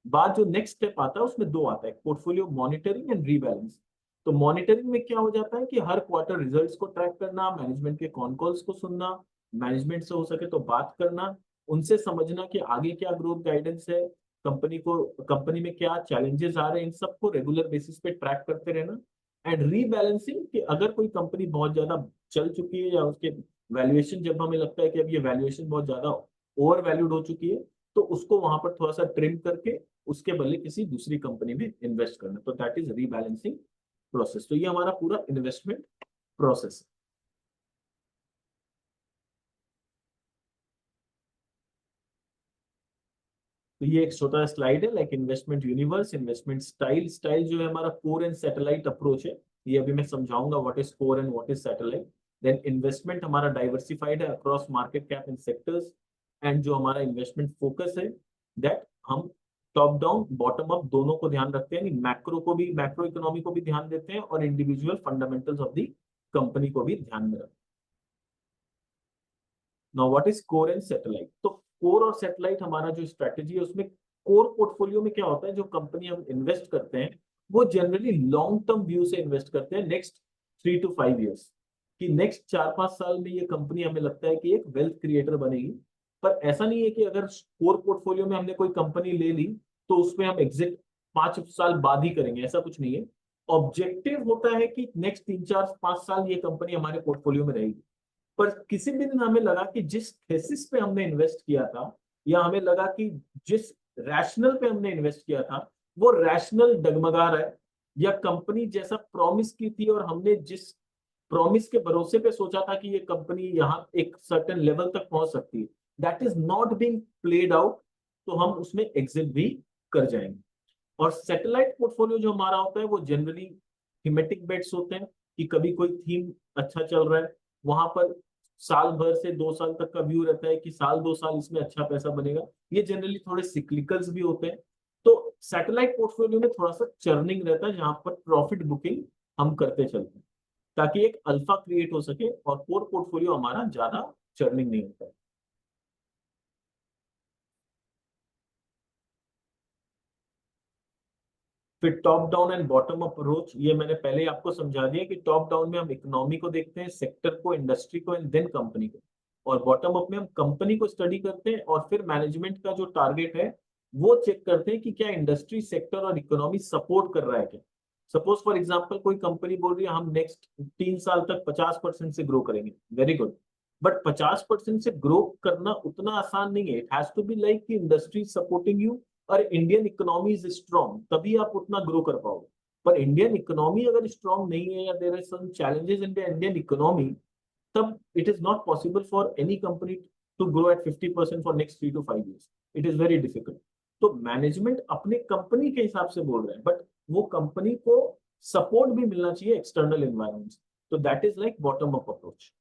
बाद जो नेक्स्ट स्टेप आता है उसमें दो आता है, पोर्टफोलियो मॉनिटरिंग एंड रीबैलेंस। तो मॉनिटरिंग में क्या हो जाता है कि हर क्वार्टर रिजल्ट्स को ट्रैक करना, मैनेजमेंट के कॉन कॉल्स को सुनना, मैनेजमेंट से हो सके तो बात करना, उनसे समझना कि आगे क्या ग्रोथ गाइडेंस है, कंपनी में क्या चैलेंजेस आ रहे हैं, इन सबको रेगुलर बेसिस पे ट्रैक करते रहना। एंड रीबैलेंसिंग, कि अगर कोई कंपनी बहुत ज्यादा चल चुकी है या उसके वैल्यूएशन, जब हमें लगता है कि अब ये वैल्यूएशन बहुत ज्यादा ओवर वैल्यूड हो चुकी है, तो उसको वहां पर थोड़ा सा ट्रिम करके उसके बदले किसी दूसरी कंपनी में इन्वेस्ट करना, तो दैट इज रीबैलेंसिंग प्रोसेस। तो ये हमारा पूरा इन्वेस्टमेंट प्रोसेस है। तो ये एक छोटा स्लाइड है, like investment universe, investment style. Style जो है हमारा कोर एंड सैटेलाइट अप्रोच है, ये अभी मैं समझाऊंगा what is core and what is satellite. Then investment हमारा डाइवर्सिफाइड है across market cap and sectors. And जो हमारा इन्वेस्टमेंट फोकस है, दैट हम टॉप डाउन बॉटम अप दोनों को ध्यान रखते हैं, मैक्रो को भी, मैक्रो इकोनॉमी को भी ध्यान देते हैं, और individual fundamentals of the company को भी ध्यान में रखते हैं। Now what is core and satellite. तो कोर और सैटेलाइट हमारा जो स्ट्रेटेजी है, उसमें कोर पोर्टफोलियो में क्या होता है, जो कंपनी हम इन्वेस्ट करते हैं वो जनरली लॉन्ग टर्म व्यू से इन्वेस्ट करते हैं, नेक्स्ट 3 to 5 years, कि नेक्स्ट 4-5 साल में ये कंपनी हमें लगता है कि एक वेल्थ क्रिएटर बनेगी। पर ऐसा नहीं है कि अगर कोर पोर्टफोलियो में हमने कोई कंपनी ले ली तो उसमें हम एग्जिट 5 साल बाद ही करेंगे, ऐसा कुछ नहीं है। ऑब्जेक्टिव होता है कि नेक्स्ट 3-4-5 साल ये कंपनी हमारे पोर्टफोलियो में रहेगी। पर किसी भी दिन हमें लगा कि जिस थेसिस पे हमने इन्वेस्ट किया था, या हमें लगा कि जिस रैशनल पे हमने इन्वेस्ट किया था वो रैशनल डगमगा रहा है, या कंपनी जैसा प्रॉमिस की थी और हमने जिस प्रॉमिस के भरोसे पे सोचा था कि ये कंपनी यहाँ एक सर्टेन लेवल तक पहुंच सकती है, that is not being played out, तो हम उसमें एग्जिट भी कर जाएंगे। और सैटेलाइट पोर्टफोलियो जो हमारा होता है वो जनरली थीमेटिक बेट्स होते हैं, कि कभी कोई थीम अच्छा चल रहा है, वहां पर साल भर से 2 साल तक का व्यू रहता है कि साल 2 साल इसमें अच्छा पैसा बनेगा। ये जनरली थोड़े सिक्लिकल्स भी होते हैं। तो सैटेलाइट पोर्टफोलियो में थोड़ा सा चर्निंग रहता है, जहां पर प्रॉफिट बुकिंग हम करते चलते हैं, ताकि एक अल्फा क्रिएट हो सके, और कोर पोर्टफोलियो हमारा ज्यादा चर्निंग नहीं होता है। फिर top down and bottom up approach, ये मैंने पहले ही आपको समझा दिया कि टॉप डाउन में हम इकोनॉमी को देखते हैं, सेक्टर को, इंडस्ट्री को, एंड देन कंपनी को। और बॉटम अप में हम कंपनी को स्टडी करते हैं, और फिर मैनेजमेंट का जो टारगेट है वो चेक करते हैं कि क्या इंडस्ट्री, सेक्टर और इकोनॉमी सपोर्ट कर रहा है क्या। सपोज फॉर एग्जाम्पल कोई कंपनी बोल रही है हम नेक्स्ट 3 साल तक 50% से ग्रो करेंगे, वेरी गुड। बट 50% से ग्रो करना उतना आसान नहीं है। It has to be like कि इंडस्ट्री सपोर्टिंग यू, और इंडियन इकोनॉमी इज स्ट्रांग, तभी आप उतना ग्रो कर पाओगे। पर इंडियन इकोनॉमी अगर स्ट्रांग नहीं है, या there are some challenges in the Indian economy, तब it is not possible for any company to grow at 50% for next 3 to 5 years। It is very difficult. तो मैनेजमेंट अपने कंपनी के हिसाब से बोल रहे हैं, बट वो कंपनी को सपोर्ट भी मिलना चाहिए एक्सटर्नल एनवायरमेंट। तो that is like bottom up approach.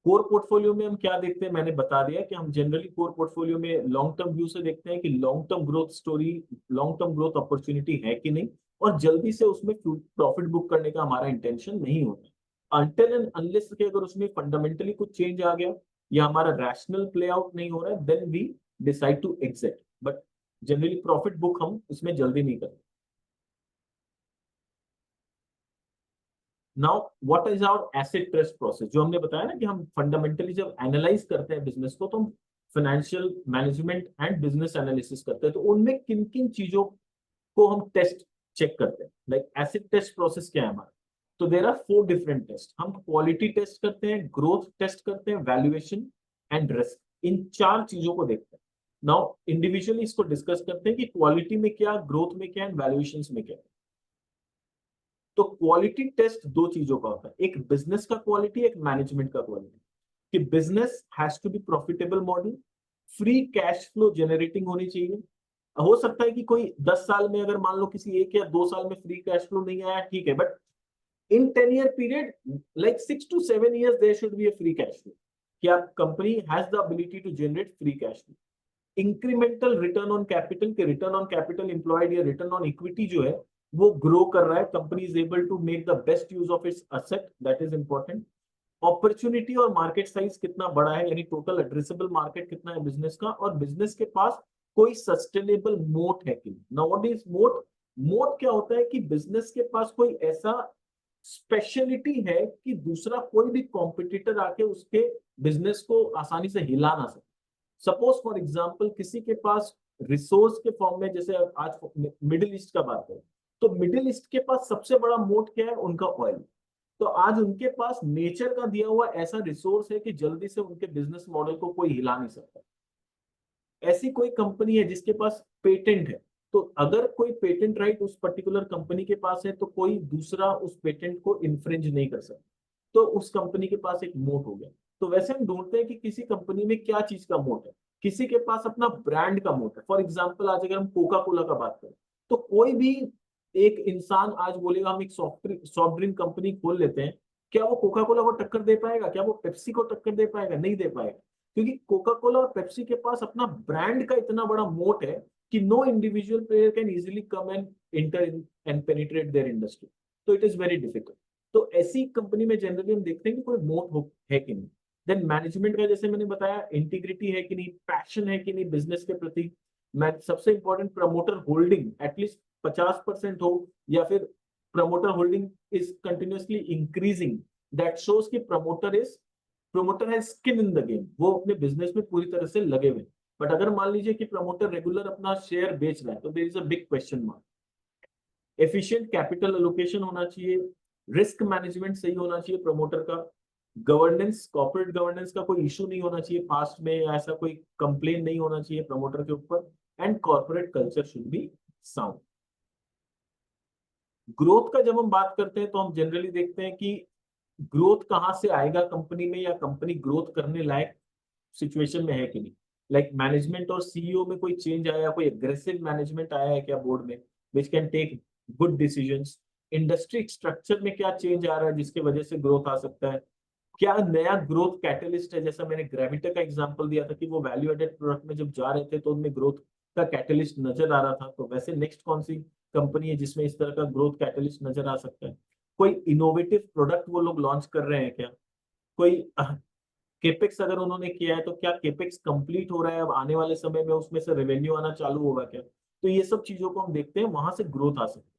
Core portfolio में हम क्या देखते हैं, मैंने बता दिया कि हम जनरली कोर पोर्टफोलियो में लॉन्ग टर्म व्यू से देखते हैं कि long term growth story, long term growth opportunity है कि नहीं, और जल्दी से उसमें प्रॉफिट बुक करने का हमारा इंटेंशन नहीं होता, अनटिल एंड अनलेस कि अगर उसमें फंडामेंटली कुछ चेंज आ गया, या हमारा रैशनल प्ले आउट नहीं हो रहा है, then we decide to exit. But generally profit book हम उसमें जल्दी नहीं करते। Now what is our asset test process, जो हमने बताया ना कि हम फंडामेंटली जब एनालाइज करते हैं बिजनेस को, तो हम financial management and business analysis करते हैं, तो उनमें किन किन चीजों को हम टेस्ट चेक करते हैं। लाइक एसिड टेस्ट प्रोसेस क्या है हमारा, तो देयर आर 4 डिफरेंट टेस्ट। हम क्वालिटी टेस्ट करते हैं, ग्रोथ टेस्ट करते हैं, वैल्यूएशन एंड रिस्क, इन 4 चीजों को देखते हैं। नाउ इंडिविजुअली इसको डिस्कस करते हैं कि क्वालिटी में क्या, ग्रोथ में क्या, एंड वैल्यूएशन में क्या। तो क्वालिटी टेस्ट 2 चीजों का होता है, एक बिजनेस का क्वालिटी, एक मैनेजमेंट का क्वालिटी। कि business has to be profitable model, free cash flow generating होनी चाहिए। हो सकता है कि कोई 10 साल में, अगर मान लो किसी 1 या 2 साल में फ्री कैश फ्लो नहीं आया, ठीक है, but in 10-year period, like 6 to 7 years, there should be a free cash flow, कि आप company has the ability to generate free cash flow. Incremental return on capital, के रिटर्न ऑन कैपिटल एम्प्लॉयड या return on equity जो है वो grow कर रहा है, company is able to make the best use of its asset, that is important. Opportunity और market size कितना बड़ा है, यानी टोटल एड्रेसेबल मार्केट कितना है बिजनेस का, और बिजनेस के पास कोई सस्टेनेबल मोट है कि नहीं। नाउ व्हाट इज मोट, मोट क्या होता है कि बिजनेस के पास कोई ऐसा स्पेशलिटी है कि दूसरा कोई भी कॉम्पिटिटर आके उसके बिजनेस को आसानी से हिला ना सके। सपोज फॉर एग्जांपल किसी के पास रिसोर्स के फॉर्म में, जैसे आज मिडिल ईस्ट का बात करें, तो मिडिल ईस्ट के पास सबसे बड़ा मोट क्या है, उनका ऑयल। तो आज उनके पास नेचर का दिया हुआ ऐसा रिसोर्स है कि जल्दी से उनके बिजनेस मॉडल को कोई हिला नहीं सकता। ऐसी कोई कंपनी है जिसके पास पेटेंट है, तो अगर कोई पेटेंट राइट उस पर्टिकुलर कंपनी के पास है, तो कोई दूसरा उस पेटेंट को इन्फ्रिंज नहीं कर सकता, तो उस कंपनी के पास एक मोट हो गया। तो वैसे हम ढूंढते हैं कि किसी कंपनी में क्या चीज का मोट है। किसी के पास अपना ब्रांड का मोट है। फॉर एग्जाम्पल आज अगर हम कोका कोला का बात करें, तो कोई भी एक इंसान आज बोलेगा हम एक सॉफ्ट ड्रिंक कंपनी खोल लेते हैं, क्या वो कोका कोला को टक्कर दे पाएगा, क्या वो पेप्सी को टक्कर दे पाएगा, नहीं दे पाएगा। क्योंकि कोका कोला और पेप्सी के पास अपना ब्रांड का इतना बड़ा मोट है कि no individual player can easily come and enter and penetrate their industry. तो इट इज वेरी डिफिकल्ट। तो ऐसी कंपनी में जनरली हम देखते हैं कि कोई मोट हो है कि नहीं। देन मैनेजमेंट का, जैसे मैंने बताया, इंटीग्रिटी है कि नहीं, पैशन है कि नहीं बिजनेस के प्रति। मैं सबसे इंपॉर्टेंट, प्रमोटर होल्डिंग एटलीस्ट 50% हो, या फिर promoter holding is continuously increasing, that shows कि प्रमोटर है स्किन इन द गेम, वो अपने बिजनेस में पूरी तरह से लगे हुए। बट अगर मान लीजिए कि प्रमोटर रेगुलर अपना शेयर बेच रहा है, तो there is a big question mark. Efficient capital allocation होना चाहिए, रिस्क मैनेजमेंट सही होना चाहिए प्रमोटर का, गवर्नेंस, कॉर्पोरेट गवर्नेंस का कोई इशू नहीं होना चाहिए पास्ट में, या ऐसा कोई कंप्लेन नहीं होना चाहिए प्रमोटर के ऊपर, and corporate culture should be sound. Growth का जब हम बात करते हैं, तो हम जनरली देखते हैं कि ग्रोथ कहाँ से आएगा कंपनी में, या कंपनी ग्रोथ करने लायक सिचुएशन में है कि नहीं। लाइक मैनेजमेंट और सीईओ में कोई चेंज आया, कोई एग्रेसिव मैनेजमेंट आया है क्या बोर्ड में, which can take good decisions. Industry structure में क्या चेंज आ रहा है जिसकी वजह से ग्रोथ आ सकता है। क्या नया ग्रोथ कैटलिस्ट है, जैसा मैंने ग्रेविटा का एग्जांपल दिया था कि वो वैल्यू एडेड प्रोडक्ट में जब जा रहे थे तो उनमें ग्रोथ का कैटलिस्ट नजर आ रहा था। तो वैसे नेक्स्ट कौन सी कंपनी है जिसमें इस तरह का ग्रोथ कैटलिस्ट नजर आ सकता है। कोई इनोवेटिव प्रोडक्ट वो लोग लॉन्च कर रहे हैं क्या, कोई केपेक्स अगर उन्होंने किया है, तो क्या केपेक्स कंप्लीट हो रहा है, अब आने वाले समय में उसमें से रेवेन्यू आना चालू होगा क्या। तो ये सब चीजों को हम देखते हैं, वहां से ग्रोथ आ सकती है।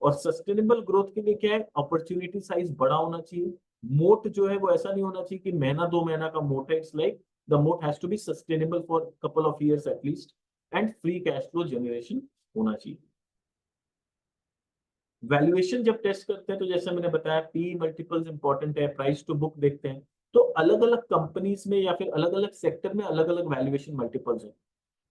और सस्टेनेबल ग्रोथ के लिए क्या है, अपॉर्चुनिटी साइज बड़ा होना चाहिए। मोट जो है वो ऐसा नहीं होना चाहिए कि महीना 2 महीना का मोट है। It's like the moat has to be sustainable for couple of years at least, and free cash flow generation होना चाहिए। वैल्यूएशन जब टेस्ट करते हैं, तो जैसे मैंने बताया, पी मल्टीपल्स इंपॉर्टेंट है, प्राइस टू बुक देखते हैं। तो अलग अलग कंपनीज में या फिर अलग अलग सेक्टर में अलग अलग वैल्यूएशन मल्टीपल्स है।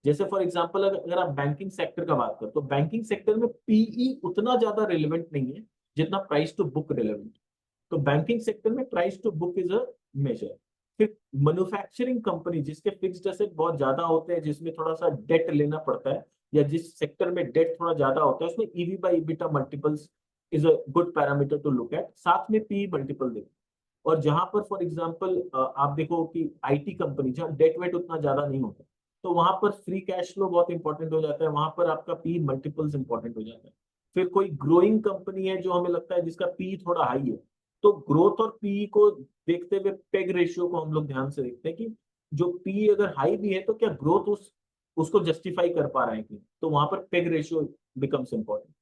जैसे फॉर एग्जांपल अगर आप बैंकिंग सेक्टर का बात करें, तो बैंकिंग सेक्टर में पीई उतना ज्यादा रिलेवेंट नहीं है जितना प्राइस टू बुक रिलेवेंट। तो बैंकिंग सेक्टर में price to book is a major. फिर मैन्युफैक्चरिंग कंपनी जिसके फिक्स्ड एसेट बहुत ज्यादा होते हैं, जिसमें थोड़ा सा डेट लेना पड़ता है, या जिस सेक्टर में डेट थोड़ा ज्यादा होता है, उसमें EV by EBITDA multiples is a good parameter to look at. साथ में पी मल्टीपल देखो। और जहां पर फॉर एग्जांपल आप देखो कि आईटी कंपनी जहां डेट वेट उतना ज्यादा नहीं होता, तो वहां पर फ्री कैश फ्लो बहुत इंपॉर्टेंट हो जाता है, वहां पर आपका पी मल्टीपल्स इंपॉर्टेंट हो जाता है। फिर कोई ग्रोइंग कंपनी है जो हमें लगता है जिसका पी थोड़ा हाई है, तो ग्रोथ और पी को देखते हुए पेग रेशियो को हम लोग ध्यान से देखते हैं कि जो पी अगर हाई भी है, तो क्या ग्रोथ उसको जस्टिफाई कर पा रहा है कि, तो वहां पर peg ratio becomes important.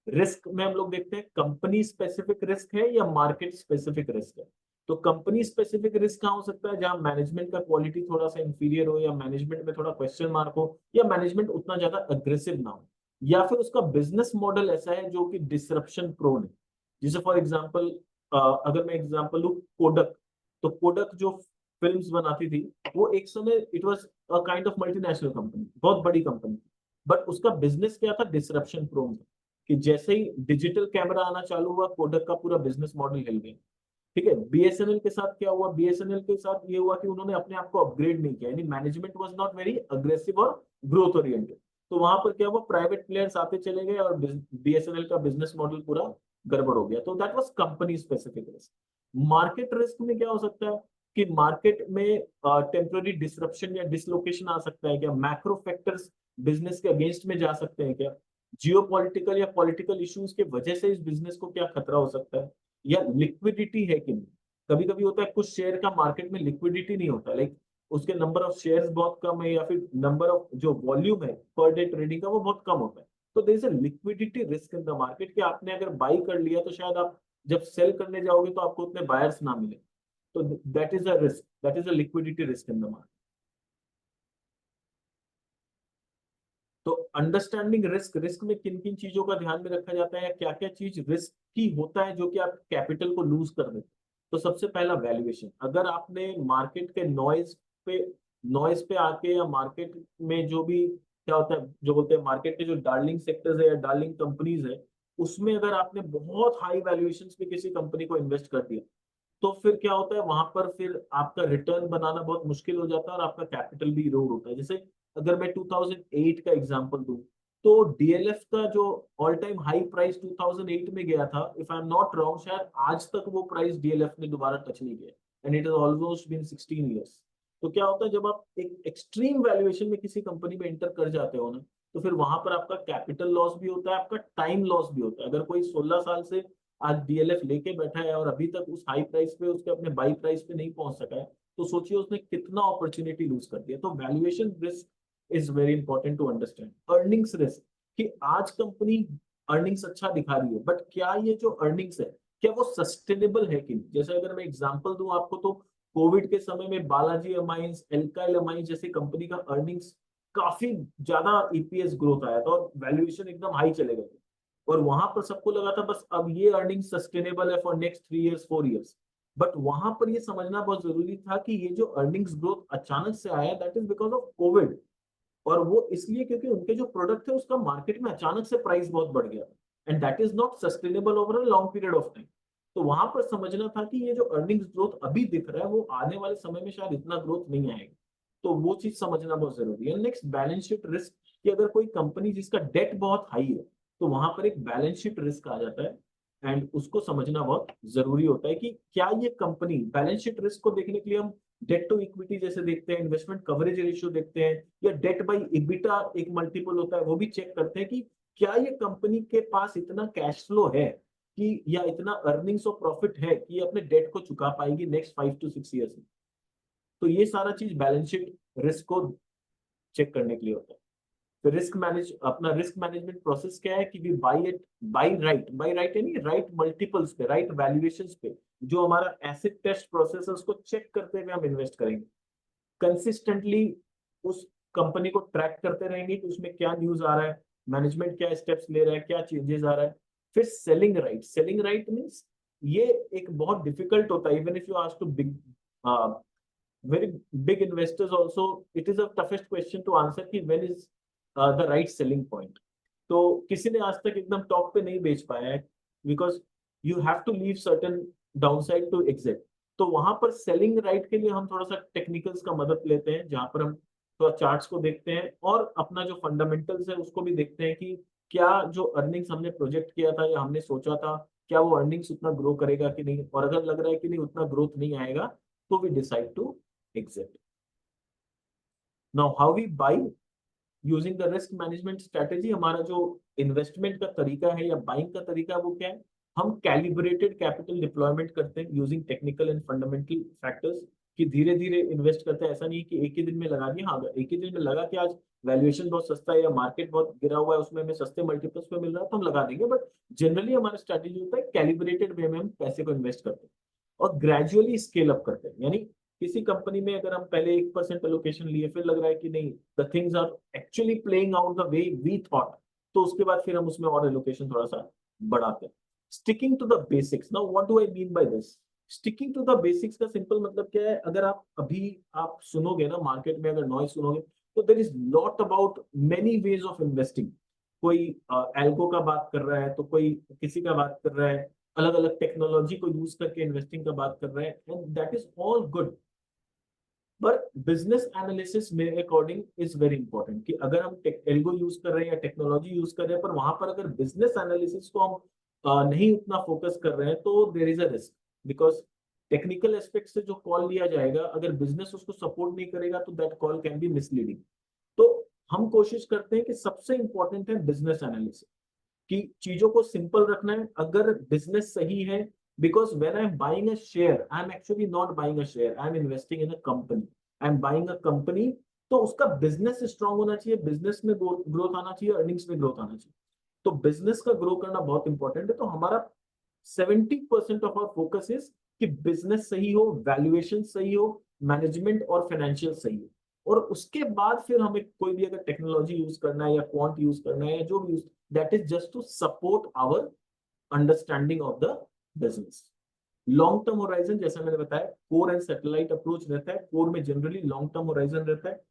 Risk में हम लोग देखते हैं कंपनी स्पेसिफिक रिस्क है या मार्केट स्पेसिफिक रिस्क है। तो कंपनी स्पेसिफिक रिस्क कहाँ हो सकता है, जहां मैनेजमेंट का क्वालिटी थोड़ा सा इंफीरियर हो, या मैनेजमेंट में थोड़ा क्वेश्चन मार्क हो, या मैनेजमेंट उतना ज्यादा अग्रेसिव ना हो, या फिर उसका बिजनेस मॉडल ऐसा है जो कि डिसरप्शन प्रोन है। जैसे फॉर एग्जांपल, अगर मैं एग्जांपल लूं कोडक, तो कोडक जो फिल्म्स बनाती थी, वो एक समय it was a kind of multinational company, बहुत बड़ी कंपनी, बट उसका बिजनेस क्या था, डिसरप्शन प्रोन था। कि जैसे ही डिजिटल कैमरा आना चालू हुआ, कोडक का पूरा बिजनेस मॉडल हिल गया। ठीक है, बीएसएनएल के साथ क्या हुआ, बीएसएनएल के साथ ये हुआ कि उन्होंने अपने आप को अपग्रेड नहीं किया, यानी management was not very aggressive और ग्रोथ ओरिएंटेड। तो वहां पर क्या हुआ, प्राइवेट प्लेयर्स आते चले गए और बीएसएनएल का बिजनेस मॉडल पूरा गड़बड़ हो गया। तो that was company specific risk. Market risk में क्या हो सकता है कि मार्केट में टेम्पररी डिसरप्शन या डिसलोकेशन आ सकता है क्या, मैक्रो फैक्टर्स बिजनेस के अगेंस्ट में जा सकते हैं क्या, जियोपॉलिटिकल या पॉलिटिकल इश्यूज के वजह से इस बिजनेस को क्या खतरा हो सकता है, या लिक्विडिटी है कि नहीं। कभी कभी होता है कुछ शेयर का मार्केट में लिक्विडिटी नहीं होता, लाइक उसके नंबर ऑफ शेयर्स बहुत कम है, या फिर नंबर ऑफ जो वॉल्यूम है पर डे ट्रेडिंग का वो बहुत कम होता है। तो there is a liquidity risk in the market कि आपने अगर बाई कर लिया तो शायद आप जब सेल करने जाओगे तो आपको उतने बायर्स ना मिले। तो that is a risk, that is a liquidity risk in the market. तो अंडरस्टैंडिंग रिस्क, रिस्क में किन किन चीजों का ध्यान में रखा जाता है, या क्या क्या चीज रिस्क की होता है जो कि आप कैपिटल को लूज कर देते हैं। तो सबसे पहला वैल्यूएशन, अगर आपने मार्केट के नॉइज पे आके, या मार्केट में जो भी क्या होता है, जो बोलते हैं मार्केट के जो डार्लिंग सेक्टर्स है या डार्लिंग कंपनीज है, उसमें अगर आपने बहुत हाई वैल्यूएशन पे किसी कंपनी को इन्वेस्ट कर दिया, तो फिर क्या होता है वहां पर, फिर आपका रिटर्न बनाना बहुत मुश्किल हो जाता है और आपका कैपिटल भी इरोड होता है। जैसे अगर मैं 2008 का एग्जांपल दूं, तो डीएलएफ का जो ऑल टाइम हाई प्राइस 2008 में गया था, if I am not wrong, शायद आज तक वो प्राइस डीएलएफ ने दोबारा टच नहीं किया, and it is almost been 16 years. तो क्या होता है जब आप एक एक्सट्रीम वैल्यूएशन में किसी कंपनी में एंटर कर जाते हो ना, तो फिर वहां पर आपका कैपिटल लॉस भी होता है, आपका टाइम लॉस भी होता है। अगर कोई 16 साल से आज डीएलएफ लेके बैठा है और अभी तक उस हाई प्राइस पे, उसके अपने बाई प्राइस पे नहीं पहुंच सका है, तो सोचिए उसने कितना अपॉर्चुनिटी लूज कर दिया। तो valuation risk is very important to understand. Earnings risk, कि आज कंपनी अर्निंग्स अच्छा दिखा रही है, बट क्या ये जो अर्निंग्स है क्या वो सस्टेनेबल है कि नहीं। जैसे अगर मैं एग्जांपल दूं आपको, तो कोविड के समय में बालाजी अमाइंस, एल्काइल अमाइंस जैसी कंपनी का अर्निंग्स काफी ज्यादा ईपीएस ग्रोथ आया था और वैल्यूएशन एकदम हाई चले गए थे। और वहां पर सबको लगा था बस अब ये अर्निंग सस्टेनेबल है for next 3 years 4 years. But वहां पर ये समझना बहुत जरूरी था कि ये जो अर्निंग्स ग्रोथ अचानक से आया, that is because of Covid. और वो इसलिए क्योंकि उनके जो प्रोडक्ट थे उसका मार्केट में अचानक से प्राइस बहुत बढ़ गया, and that is not sustainable over a long period of time. तो वहां पर समझना था कि ये जो अर्निंग्स ग्रोथ अभी दिख रहा है वो आने वाले समय में शायद इतना ग्रोथ नहीं आएगा। तो वो चीज समझना बहुत जरूरी है। नेक्स्ट, बैलेंस शीट रिस्क, कि अगर कोई कंपनी जिसका डेट बहुत हाई है, तो वहां पर एक बैलेंस शीट रिस्क आ जाता है, एंड उसको समझना बहुत जरूरी होता है कि क्या ये कंपनी, बैलेंस शीट रिस्क को देखने के लिए हम डेट टू इक्विटी जैसे देखते हैं, इन्वेस्टमेंट कवरेज रेशियो देखते हैं, या डेट बाई इबिटा एक मल्टीपल होता है वो भी चेक करते हैं कि क्या ये कंपनी के पास इतना कैश फ्लो है कि, या इतना अर्निंग्स और प्रॉफिट है कि ये अपने डेट को चुका पाएगी नेक्स्ट 5 to 6 ईयर्स में। तो ये सारा चीज बैलेंस शीट रिस्क को चेक करने के लिए होता है। तो रिस्क मैनेज, अपना रिस्क मैनेजमेंट प्रोसेस क्या है कि we buy it, buy right यानी राइट मल्टीपल्स पे, राइट वैल्यूएशंस पे, जो हमारा एसिड टेस्ट प्रोसेस है उसको चेक करते हुए हम इन्वेस्ट करेंगे। कंसिस्टेंटली उस कंपनी को ट्रैक करते रहेंगे कि उसमें क्या न्यूज आ रहा है, मैनेजमेंट क्या स्टेप्स ले रहा है, क्या चेंजेस आ रहा है। फिर selling right, selling right means ये एक बहुत डिफिकल्ट होता है, even if you ask to big very big investors also, it is a toughest question to answer कि when is the right selling point। तो किसी ने आज तक एकदम टॉप पे नहीं बेच पाया है, because you have to leave certain downside to exit. तो वहां पर सेलिंग राइट के लिए हम थोड़ा सा टेक्निकल्स का मदद लेते हैं, जहां पर हम थोड़ा चार्ट्स को देखते हैं और अपना जो फंडामेंटल्स है उसको भी देखते हैं कि क्या जो अर्निंग्स हमने प्रोजेक्ट किया था या हमने सोचा था, क्या वो अर्निंग्स उतना ग्रो करेगा कि नहीं, और अगर लग रहा है कि नहीं उतना ग्रोथ नहीं आएगा, तो we decide to exit। Now, how we buy using the risk management strategy, हमारा जो इन्वेस्टमेंट का तरीका है या बाइंग का तरीका है वो क्या है, हम कैलिब्रेटेड कैपिटल डिप्लॉयमेंट करते हैं using technical and fundamental factors, कि धीरे धीरे इन्वेस्ट करते हैं। ऐसा नहीं है कि एक ही दिन में लगा दिया, हाँ अगर एक ही दिन में लगा कि आज वैल्यूएशन बहुत सस्ता है या मार्केट बहुत गिरा हुआ है, उसमें हमें सस्ते मल्टीपल्स पे मिल रहा है तो हम लगा देंगे, बट जनरली हमारा स्ट्रेटेजी होता है कैलिब्रेटेड वे में हम पैसे को इन्वेस्ट करते हैं और ग्रेजुअली स्केल अप करते हैं। यानी किसी कंपनी में अगर हम पहले 1% एलोकेशन लिए, फिर लग रहा है कि नहीं, the things are actually playing out the way we thought, तो उसके बाद फिर हम उसमें और एलोकेशन थोड़ा सा बढ़ाते हैं। Sticking to the basics, now what do I mean by this? Sticking to the basics का सिंपल मतलब क्या है? अगर आप सुनोगे ना मार्केट में, अगर नॉइज सुनोगे, तो there is lot about many ways of investing. कोई एल्गो का बात कर रहा है, तो कोई किसी का बात कर रहा है, अलग अलग टेक्नोलॉजी को यूज करके इन्वेस्टिंग का बात कर रहे हैं, and that is all good. पर बिजनेस एनालिसिस मेरे अकॉर्डिंग इज वेरी इंपॉर्टेंट, कि अगर हम एल्गो यूज कर रहे हैं या टेक्नोलॉजी यूज कर रहे हैं, पर वहां पर अगर बिजनेस एनालिसिस को हम नहीं उतना फोकस कर रहे हैं, तो there is a risk. Because technical aspect से जो कॉल लिया जाएगा, अगर बिजनेस उसको सपोर्ट नहीं करेगा, तो that call can be misleading. तो हम कोशिश करते हैं कि सबसे इंपॉर्टेंट है बिजनेस एनालिसिस, कि चीजों को सिंपल रखना है। अगर बिजनेस सही है, because when I am buying a share, I am actually not buying a share, I am investing in a company, I am buying a company, तो उसका बिजनेस स्ट्रांग होना चाहिए, बिजनेस में ग्रोथ आना चाहिए, अर्निंग्स में ग्रोथ आना चाहिए। तो बिजनेस का ग्रो करना बहुत इंपॉर्टेंट है। तो हमारा 70% ऑफ आवर फोकस इज कि बिजनेस सही हो, वैल्यूएशन सही हो, मैनेजमेंट और फाइनेंशियल सही हो, और उसके बाद फिर हमें कोई भी अगर टेक्नोलॉजी यूज करना है या क्वांट यूज करना है या जो भी use, that is just to support our understanding of the business. Long term horizon, जैसा मैंने बताया, कोर एंड सैटेलाइट अप्रोच रहता है। कोर में जनरली लॉन्ग टर्म होराइजन रहता है,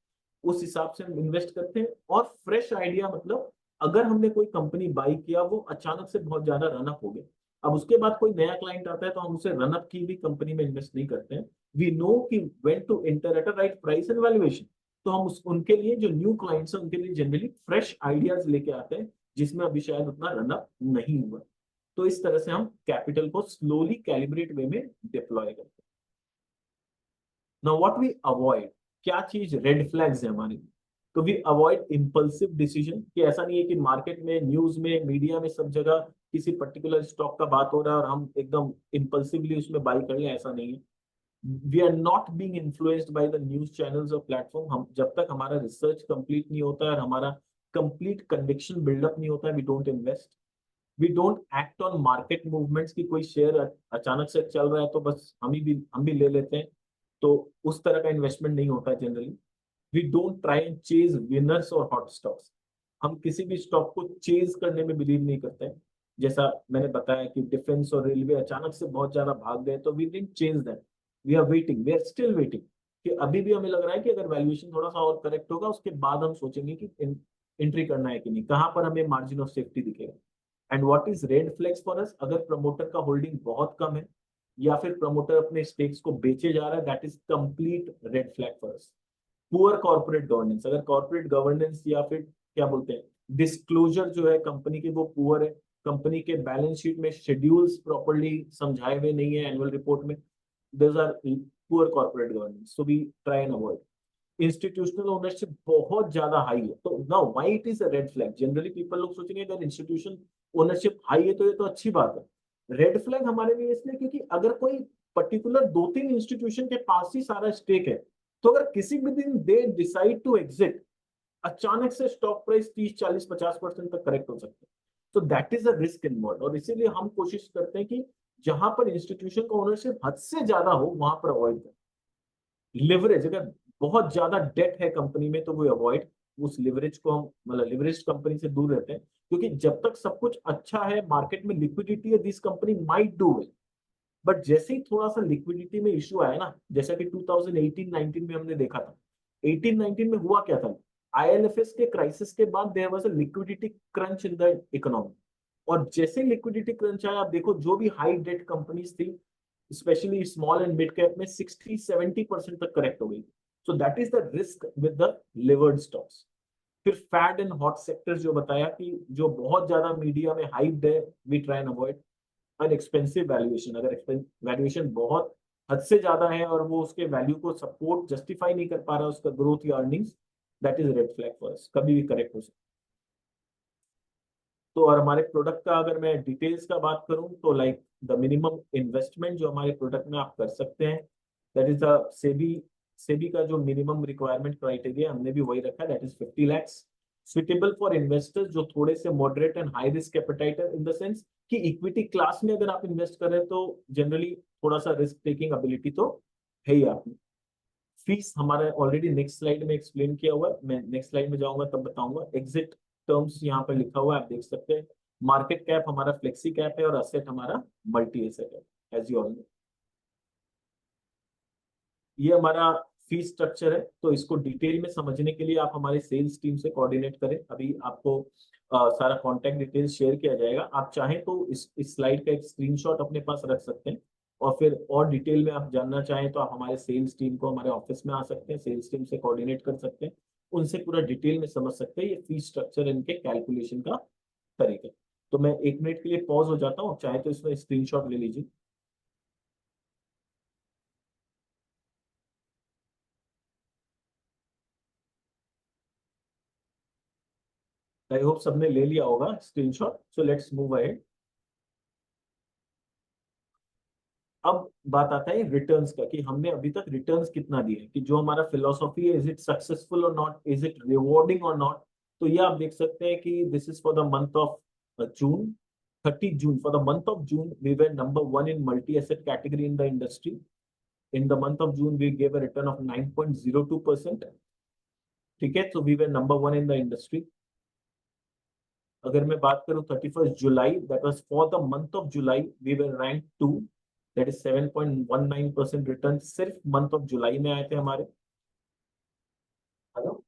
उस हिसाब से हम इन्वेस्ट करते हैं। और फ्रेश आइडिया मतलब अगर हमने कोई कंपनी बाई किया, वो अचानक से बहुत ज्यादा रनअप हो गया, अब उसके बाद कोई नया क्लाइंट आता है, तो हम उसे रनअप की भी कंपनी में इन्वेस्ट नहीं करते हैं। वी नो कि when to enter at a right price and valuation. तो हम उनके लिए, जो न्यू क्लाइंट्स हैं, उनके लिए जनरली फ्रेश आइडियाज लेके आते हैं, जिसमें अभी शायद उतना रनअप नहीं हुआ। तो इस तरह से हम कैपिटल को स्लोली कैलिब्रेट वे में डिप्लॉय करते हैं। नाउ व्हाट वी अवॉइड, क्या चीज रेड फ्लैग्स है हमारे लिए? तो वी अवॉइड इम्पल्सिव डिसीजन, कि ऐसा नहीं है कि मार्केट में, न्यूज में, मीडिया में, सब जगह किसी पर्टिकुलर स्टॉक का बात हो रहा है और हम एकदम इम्पल्सिवली उसमें बाई कर लें, ऐसा नहीं है। We are not being influenced by the news channels और प्लेटफॉर्म। हम जब तक हमारा रिसर्च कंप्लीट नहीं होता है और हमारा कंप्लीट कन्विक्शन बिल्डअप नहीं होता है, we don't invest. We don't act on market movements, की कोई शेयर अचानक से चल रहा है तो बस हम भी ले लेते हैं, तो उस तरह का इन्वेस्टमेंट नहीं होता है generally. We don't try and chase winners और हॉट स्टॉक्स। हम किसी भी स्टॉक को चेज करने में बिलीव नहीं करते हैं। जैसा मैंने बताया कि डिफेंस और रेलवे अचानक से बहुत ज्यादा भाग गए, तो we didn't change that, we are waiting, we are still waiting, कि अभी भी हमें लग रहा है कि अगर वैल्यूएशन थोड़ा सा और करेक्ट होगा, उसके बाद हम सोचेंगे कि एंट्री करना है कि नहीं, कहां पर हमें मार्जिन ऑफ सेफ्टी दिखेगा। And what is red flags for us? अगर प्रमोटर का होल्डिंग बहुत कम है, या फिर प्रमोटर अपने स्टेक्स को बेचे जा रहा है, that is complete red flag for us. Poor corporate governance, अगर कॉर्पोरेट गवर्नेंस या फिर क्या बोलते हैं, डिस्क्लोजर जो है कंपनी के, वो पुअर है, कंपनी के बैलेंस शीट में शेड्यूल्स प्रॉपर्ली समझाए हुए नहीं है एनुअल रिपोर्ट में, those are poor corporate governance, so we try and avoid. Institutional ownership बहुत ज्यादा हाई है, तो now why it is a red flag? Generally people लोग सोचेंगे अगर इंस्टीट्यूशन ओनरशिप हाई है तो ये तो अच्छी बात है। रेड फ्लैग हमारे लिए इसलिए क्योंकि अगर कोई पर्टिकुलर 2-3 इंस्टीट्यूशन के पास ही सारा स्टेक है, तो अगर किसी भी दिन दे डिसाइड टू एग्जिट, अचानक से स्टॉक प्राइस 30, 40, 50% तक करेक्ट हो सकता है। तो that is a risk involve, और इसीलिए हम कोशिश करते हैं कि जहां पर इंस्टीट्यूशन का ओनरशिप हद से ज्यादा हो, वहां पर अवॉइड करें। लिवरेज, अगर बहुत ज्यादा डेट है कंपनी में, तो वो अवॉइड, उस लिवरेज को हम, मतलब लिवरेज कंपनी से दूर रहते हैं, क्योंकि जब तक सब कुछ अच्छा है, मार्केट में लिक्विडिटी है, this company might do well. But जैसे ही थोड़ा सा लिक्विडिटी में इश्यू आया ना, जैसा कि 2018-19 में हमने देखा था, 18-19 में हुआ क्या था? आईएलएफएस के क्राइसिस के बाद there was a liquidity crunch in the economy, और जैसे लिक्विडिटी क्रंच आया, आप देखो जो भी हाई डेट कंपनीज थी, specially small and mid cap में, 60-70% तक करेक्ट हो गई। So that is the risk with the leveraged stocks. फिर फैट एंड हॉट सेक्टर्स जो बताया, कि जो बहुत ज्यादा मीडिया में हाइप है, we try and avoid. An expensive valuation, अगर वैल्यूएशन बहुत हद से ज्यादा है और वो उसके वैल्यू को सपोर्ट जस्टिफाई नहीं कर पा रहा, उसका ग्रोथ या earnings, that is red flag for us, कभी भी करेक्ट हो सकता। तो और हमारे प्रोडक्ट का अगर मैं डिटेल्स का बात करूं, तो लाइक द मिनिमम इन्वेस्टमेंट जो हमारे प्रोडक्ट में आप कर सकते हैं, that is the SEBI SEBI का जो मिनिमम रिक्वायरमेंट क्राइटेरिया हमने भी वही रखा, that is 50 lakhs। Suitable for investors जो थोड़े से moderate and high risk capital, in the sense कि इक्विटी क्लास में अगर आप इन्वेस्ट कर रहे हैं तो जनरली थोड़ा सा रिस्क टेकिंग एबिलिटी तो है ही आपकी। फीस हमारा ऑलरेडी नेक्स्ट स्लाइड में एक्सप्लेन किया हुआ है, मैं नेक्स्ट स्लाइड में जाऊंगा तब बताऊंगा। एग्जिट टर्म्स यहाँ पर लिखा हुआ है, आप देख सकते हैं। मार्केट कैप हमारा फ्लेक्सी कैप है और असेट हमारा मल्टी एसेट है, एज यू ऑल नो। ये हमारा फीस स्ट्रक्चर है, तो इसको डिटेल में समझने के लिए आप हमारे सेल्स टीम से कोऑर्डिनेट करें। अभी आपको सारा कॉन्टैक्ट डिटेल्स शेयर किया जाएगा। आप चाहें तो इस स्लाइड का एक स्क्रीनशॉट अपने पास रख सकते हैं, और फिर और डिटेल में आप जानना चाहें तो आप हमारे सेल्स टीम को, हमारे ऑफिस में आ सकते हैं, सेल्स टीम से कोऑर्डिनेट कर सकते हैं, उनसे पूरा डिटेल में समझ सकते हैं ये फीस स्ट्रक्चर, इनके कैलकुलेशन का तरीका। तो मैं 1 मिनट के लिए पॉज हो जाता हूँ, चाहे तो इसमें स्क्रीनशॉट ले लीजिए। आई होप सबने ले लिया होगा screenshot, so let's move ahead. अब बात आता है रिटर्न्स का, कि हमने अभी तक रिटर्न्स कितना दिए, कि जो हमारा फिलोसॉफी है, इज इट सक्सेसफुल और नॉट, इज इट रिवॉर्डिंग और नॉट। तो ये आप देख सकते हैं कि this is for the month of June, 30 June. For the month of June we were number 1 in multi asset category in the industry. In the month of June we gave a return of 9.02%। ठीक है, तो we were number 1 in the industry. अगर मैं बात करूं 31 जुलाई, that was for the month of July we were rank 2, that is 7.19% return सिर्फ month of July में आए थे हमारे। हेलो।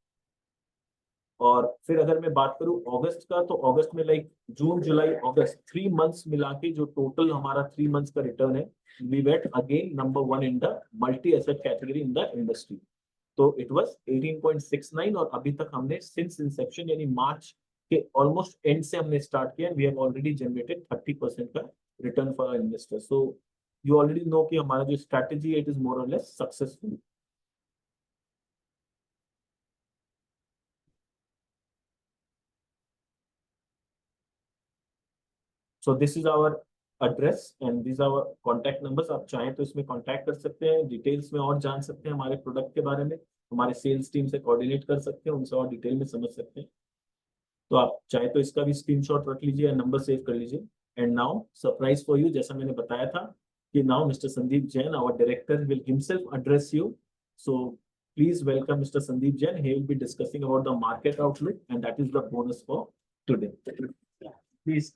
और फिर अगर मैं बात करूं अगस्त का, तो अगस्त में लाइक जून जुलाई अगस्त 3 मंथ्स मिला के जो टोटल हमारा 3 मंथ्स का रिटर्न है, we wait again number 1 in the multi asset category in the industry. तो इट वाज 18.69, और अभी तक हमने सिंस इंसेप्शन यानी मार्च के ऑलमोस्ट एंड से हमने स्टार्ट किया, वी हैव ऑलरेडी जनरेटेड 30% का return for our investors. So you already know कि हमारा जो स्ट्रैटेजी है इट इज मोर और less successful. So this is our address and this our contact numbers. आप चाहें तो इसमें कॉन्टैक्ट कर सकते हैं, डिटेल्स में और जान सकते हैं हमारे प्रोडक्ट के बारे में, हमारे सेल्स टीम से कोऑर्डिनेट कर सकते हैं, उनसे और डिटेल में समझ सकते हैं। तो आप चाहे तो इसका भी स्क्रीनशॉट रख लीजिए, नंबर सेव कर लीजिए। And now surprise for you, जैसा मैंने बताया था कि now mister Sandeep Jain, our director, will himself address you. So please welcome mister Sandeep Jain. He will be discussing about the market outlook and that is the bonus for today. Please.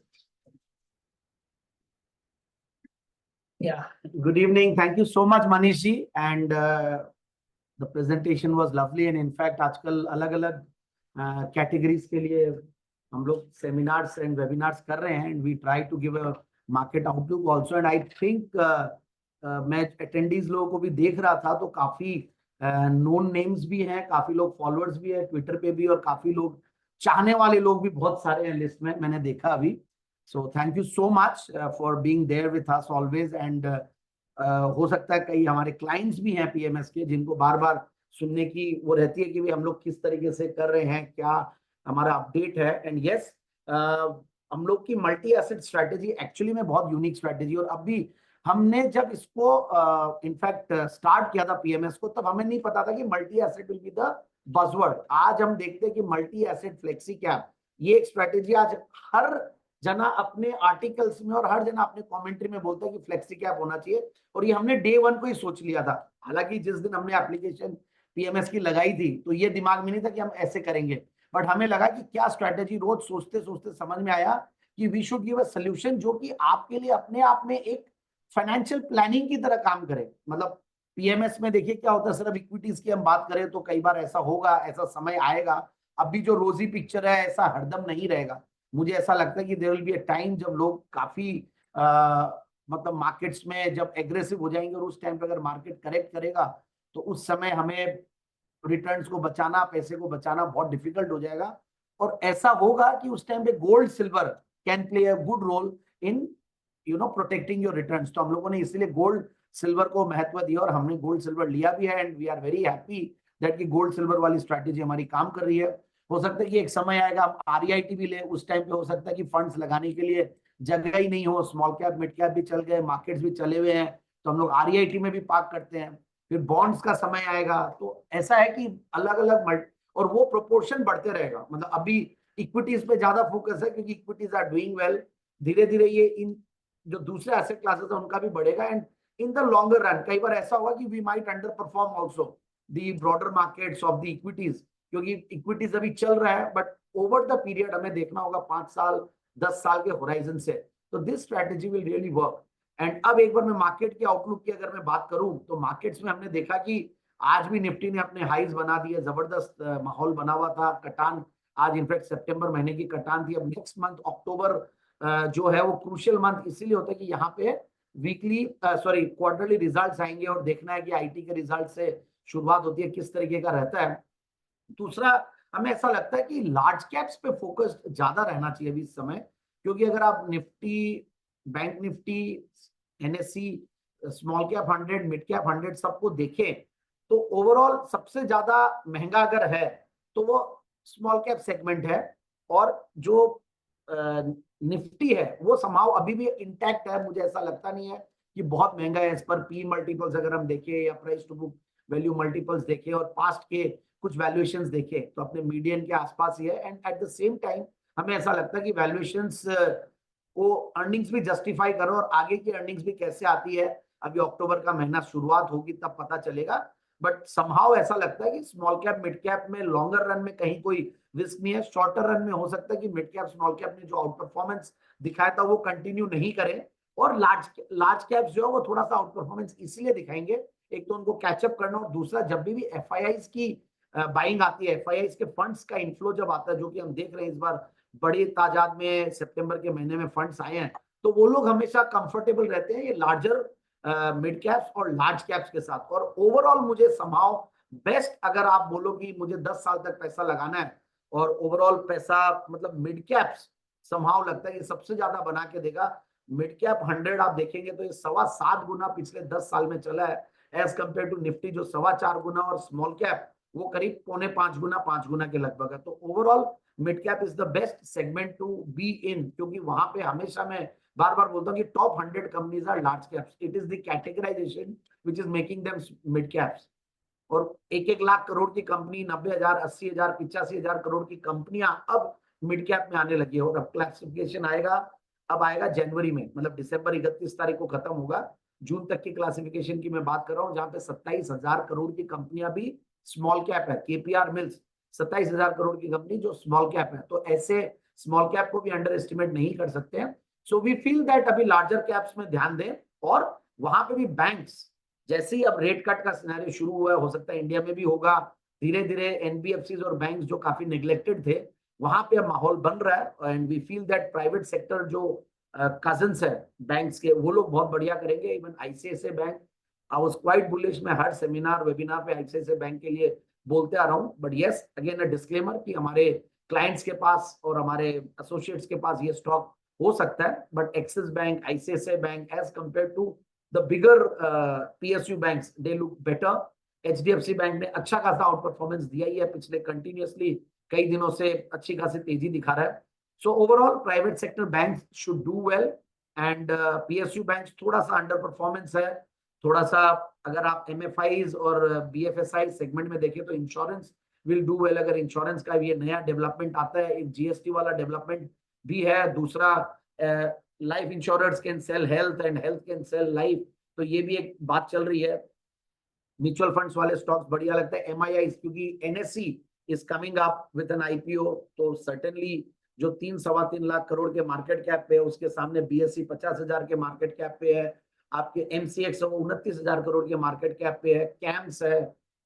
Yeah, good evening. Thank you so much, Manish ji. And the presentation was lovely. And in fact, आजकल अलग-अलग categories के लिए हम लोग seminars and webinars कर रहे हैं. And we try to give a market outlook also. And I think मैं attendees लोगों को भी देख रहा था, तो काफी known names भी हैं, काफी लोग followers भी हैं ट्विटर पे भी, और काफी लोग चाहने वाले लोग भी बहुत सारे हैं लिस्ट में, मैंने देखा अभी. So thank you so much for being there with us always. And हो सकता है कई हमारे क्लाइंट्स भी हैं पीएमएस के, जिनको बार बार सुनने की वो रहती है कि भाई हम लोग किस तरीके से कर रहे हैं, क्या हमारा अपडेट है. एंड यस, हम लोग की मल्टी एसेट स्ट्रैटेजी एक्चुअली में बहुत यूनिक स्ट्रैटेजी. और अभी हमने जब इसको इनफैक्ट स्टार्ट किया था पीएमएस को, तब हमें नहीं पता था कि multi asset will be the buzzword. आज हम देखते हैं कि मल्टी एसेट फ्लेक्सी कैप, ये एक स्ट्रैटेजी आज हर जना अपने आर्टिकल्स में और हर जना अपने कमेंट्री में बोलता है कि फ्लेक्सी कैप होना चाहिए. और ये हमने डे 1 को ही सोच लिया था. हालांकि जिस दिन हमने एप्लीकेशन पीएमएस की लगाई थी, तो ये दिमाग में नहीं था कि हम ऐसे करेंगे, बट हमें लगा कि क्या स्ट्रैटेजी, रोज सोचते सोचते समझ में आया कि we should give a solution जो कि आपके लिए अपने आप में एक फाइनेंशियल प्लानिंग की तरह काम करे. मतलब पीएमएस में देखिए क्या होता है, सिर्फ इक्विटीज की हम बात करें तो कई बार ऐसा होगा, ऐसा समय आएगा. अभी जो रोजी पिक्चर है ऐसा हरदम नहीं रहेगा. मुझे ऐसा लगता है कि there will be a time जब लोग काफी मतलब मार्केट्स में जब एग्रेसिव हो जाएंगे, और उस टाइम पे अगर मार्केट करेक्ट करेगा तो उस समय हमें रिटर्न्स को बचाना, पैसे को बचाना बहुत डिफिकल्ट हो जाएगा. और ऐसा होगा कि उस टाइम पे gold silver can play a good role in protecting your returns. तो हम लोगों ने इसलिए गोल्ड सिल्वर को महत्व दिया, और हमने गोल्ड सिल्वर लिया भी है. And we are very happy that कि गोल्ड सिल्वर वाली स्ट्रैटेजी हमारी काम कर रही है. हो सकता है कि एक समय आएगा हम आरईआईटी भी ले, उस टाइम पे हो सकता है कि फंड्स लगाने के लिए जगह ही नहीं हो. स्मॉल कैप मिड कैप भी चल गए, मार्केट्स भी चले हुए हैं, तो हम लोग आरईआईटी में भी पार्क करते हैं. फिर बॉन्ड्स का समय आएगा। तो ऐसा है कि अलग अलग और वो प्रोपोर्शन बढ़ते रहेगा। मतलब अभी इक्विटीज पे ज्यादा फोकस है क्योंकि इक्विटीज आर डूइंग वेल। धीरे धीरे ये इन जो दूसरे एसेट क्लासेस है उनका भी बढ़ेगा। And in the longer run कई बार ऐसा होगा कि we might underperform also the broader markets of the equities, क्योंकि इक्विटीज अभी चल रहा है बट ओवर द पीरियड हमें देखना होगा 5 साल 10 साल के होराइजन से। तो this strategy will really work. And अब एक बार मैं मार्केट के आउटलुक की अगर मैं बात करूं तो मार्केट्स में हमने देखा कि आज भी निफ्टी ने अपने हाईज बना दिए, जबरदस्त माहौल बना हुआ था। कटान आज इनफैक्ट सितंबर महीने की कटान थी। अब नेक्स्ट मंथ अक्टूबर जो है वो क्रूशियल मंथ इसीलिए होता है कि यहाँ पे वीकली सॉरी क्वार्टरली रिजल्ट्स आएंगे और देखना है कि आईटी के रिजल्ट से शुरुआत होती है, किस तरीके का रहता है। दूसरा, हमें ऐसा लगता है कि लार्ज कैप्स पे फोकस ज्यादा रहना चाहिए अभी इस समय, क्योंकि अगर आप Nifty, bank Nifty, NSC, small cap 100, mid cap 100 सबको देखें तो ओवरऑल सबसे ज्यादा महंगा अगर है तो वो स्मॉल कैप सेगमेंट है। और जो निफ्टी है वो समाव अभी भी इंटैक्ट है। मुझे ऐसा लगता नहीं है कि बहुत महंगा है। इस पर पी मल्टीपल्स अगर हम देखें या price to book value multiples देखें और पास्ट के कुछ वैल्यूएशंस देखें तो अपने मीडियन के आसपास ही है। And at the same time हमें ऐसा लगता है कि वैल्यूएशंस को अर्निंग्स भी जस्टिफाई करो, और आगे की अर्निंग्स भी कैसे आती है अभी अक्टूबर का महीना शुरुआत होगी तब पता चलेगा। बट समहाउ ऐसा लगता है कि स्मॉल कैप मिड कैप में लॉन्गर रन में कहीं कोई रिस्क नहीं है। शॉर्टर रन में हो सकता है कि मिड कैप स्मॉल कैप ने जो आउट परफॉर्मेंस दिखाया था वो कंटिन्यू नहीं करे, और लार्ज कैप्स जो है वो थोड़ा सा आउट परफॉर्मेंस इसलिए दिखाएंगे, एक तो उनको कैचअप करना, और दूसरा जब भी एफआईआईज की बाइंग आती है, एफआईआईज के फंड्स का इन्फ्लो जब आता है, जो कि हम देख रहे हैं इस बार बड़ी तादाद में सितंबर के महीने में फंड्स आए हैं, तो वो लोग हमेशा कंफर्टेबल रहते हैं ये लार्जर मिड कैप्स और लार्ज कैप्स के साथ। और ओवरऑल मुझे संभाव बेस्ट, अगर आप बोलो कि मुझे 10 साल तक पैसा लगाना है और ओवरऑल पैसा, मतलब मिड कैप्स संभाव लगता है ये सबसे ज्यादा बना के देगा। मिड कैप 100 आप देखेंगे तो ये 7.25 गुना पिछले 10 साल में चला है एज कंपेयर टू निफ्टी जो 4.25 गुना, और स्मॉल कैप वो करीब 4.25 गुना 5 गुना के लगभग है। तो overall mid cap is the best segment to be in, क्योंकि वहां पे हमेशा मैं बार बार बोलता हूँ कि top 100 companies are large caps. It is the categorization which is making them mid caps. और 1-1 लाख करोड़ की कंपनी, 90,000, 80,000, 85,000 करोड़ की कंपनियां अब मिड कैप में आने लगी है। और अब क्लासिफिकेशन आएगा, अब आएगा जनवरी में, मतलब दिसंबर 31 तारीख को खत्म होगा। जून तक की क्लासिफिकेशन की मैं बात कर रहा हूँ, जहां पे 27,000 करोड़ की कंपनियां भी स्मॉल कैप है। केपीआर मिल्स 27,000 करोड़ की कंपनी जो स्मॉल कैप है। तो ऐसे स्मॉल कैप को भी अंडर एस्टिमेट नहीं कर सकते हैं। सो वी फील दैट अभी लार्जर कैप्स में ध्यान दें। और वहां पे भी बैंक्स, जैसे ही अब रेट कट का सिनेरियो शुरू हुआ है, हो सकता है इंडिया में भी होगा, धीरे धीरे एनबीएफसीज और बैंक्स जो काफी नेग्लेक्टेड थे वहां पे अब माहौल बन रहा है। And we feel that private sector जो कजन्स है बैंक्स के, वो लोग बहुत बढ़िया करेंगे। Even ICICI bank, I was quite bullish. मैं हर सेमिनार वेबिनार पे आईसीआईसीआई बैंक के लिए बोलते आ रहा हूँ। But yes, again a disclaimer कि हमारे क्लाइंट्स के पास और हमारे एसोसिएट्स के पास ये स्टॉक हो सकता है, but Axis bank, ICICI bank as compare to the bigger PSU banks, they look better. HDFC bank ने अच्छा खासा आउट परफॉर्मेंस दिया ही है पिछले कंटिन्यूअसली कई दिनों से, अच्छी खासी तेजी दिखा रहा है। So overall private sector banks should do well, and PSU banks थोड़ा सा अंडर परफॉर्मेंस है। थोड़ा सा अगर आप MFIs और BFSI सेगमेंट में देखें तो इंश्योरेंस विल डू वेल। अगर इंश्योरेंस का ये नया डेवलपमेंट आता है, एक जीएसटी वाला डेवलपमेंट भी है, दूसरा life insurance can sell health and health can sell life, तो ये भी एक बात चल रही है। म्यूचुअल फंड्स वाले स्टॉक्स बढ़िया लगता है। MII क्योंकि NSE is coming up with an IPO, तो सर्टेनली जो 3-3.25 लाख करोड़ के मार्केट कैप पे है उसके सामने BSE 50,000 के मार्केट कैप पे है। आपके MCX 29,000 करोड़ के मार्केट कैप पे है। कैम्स है।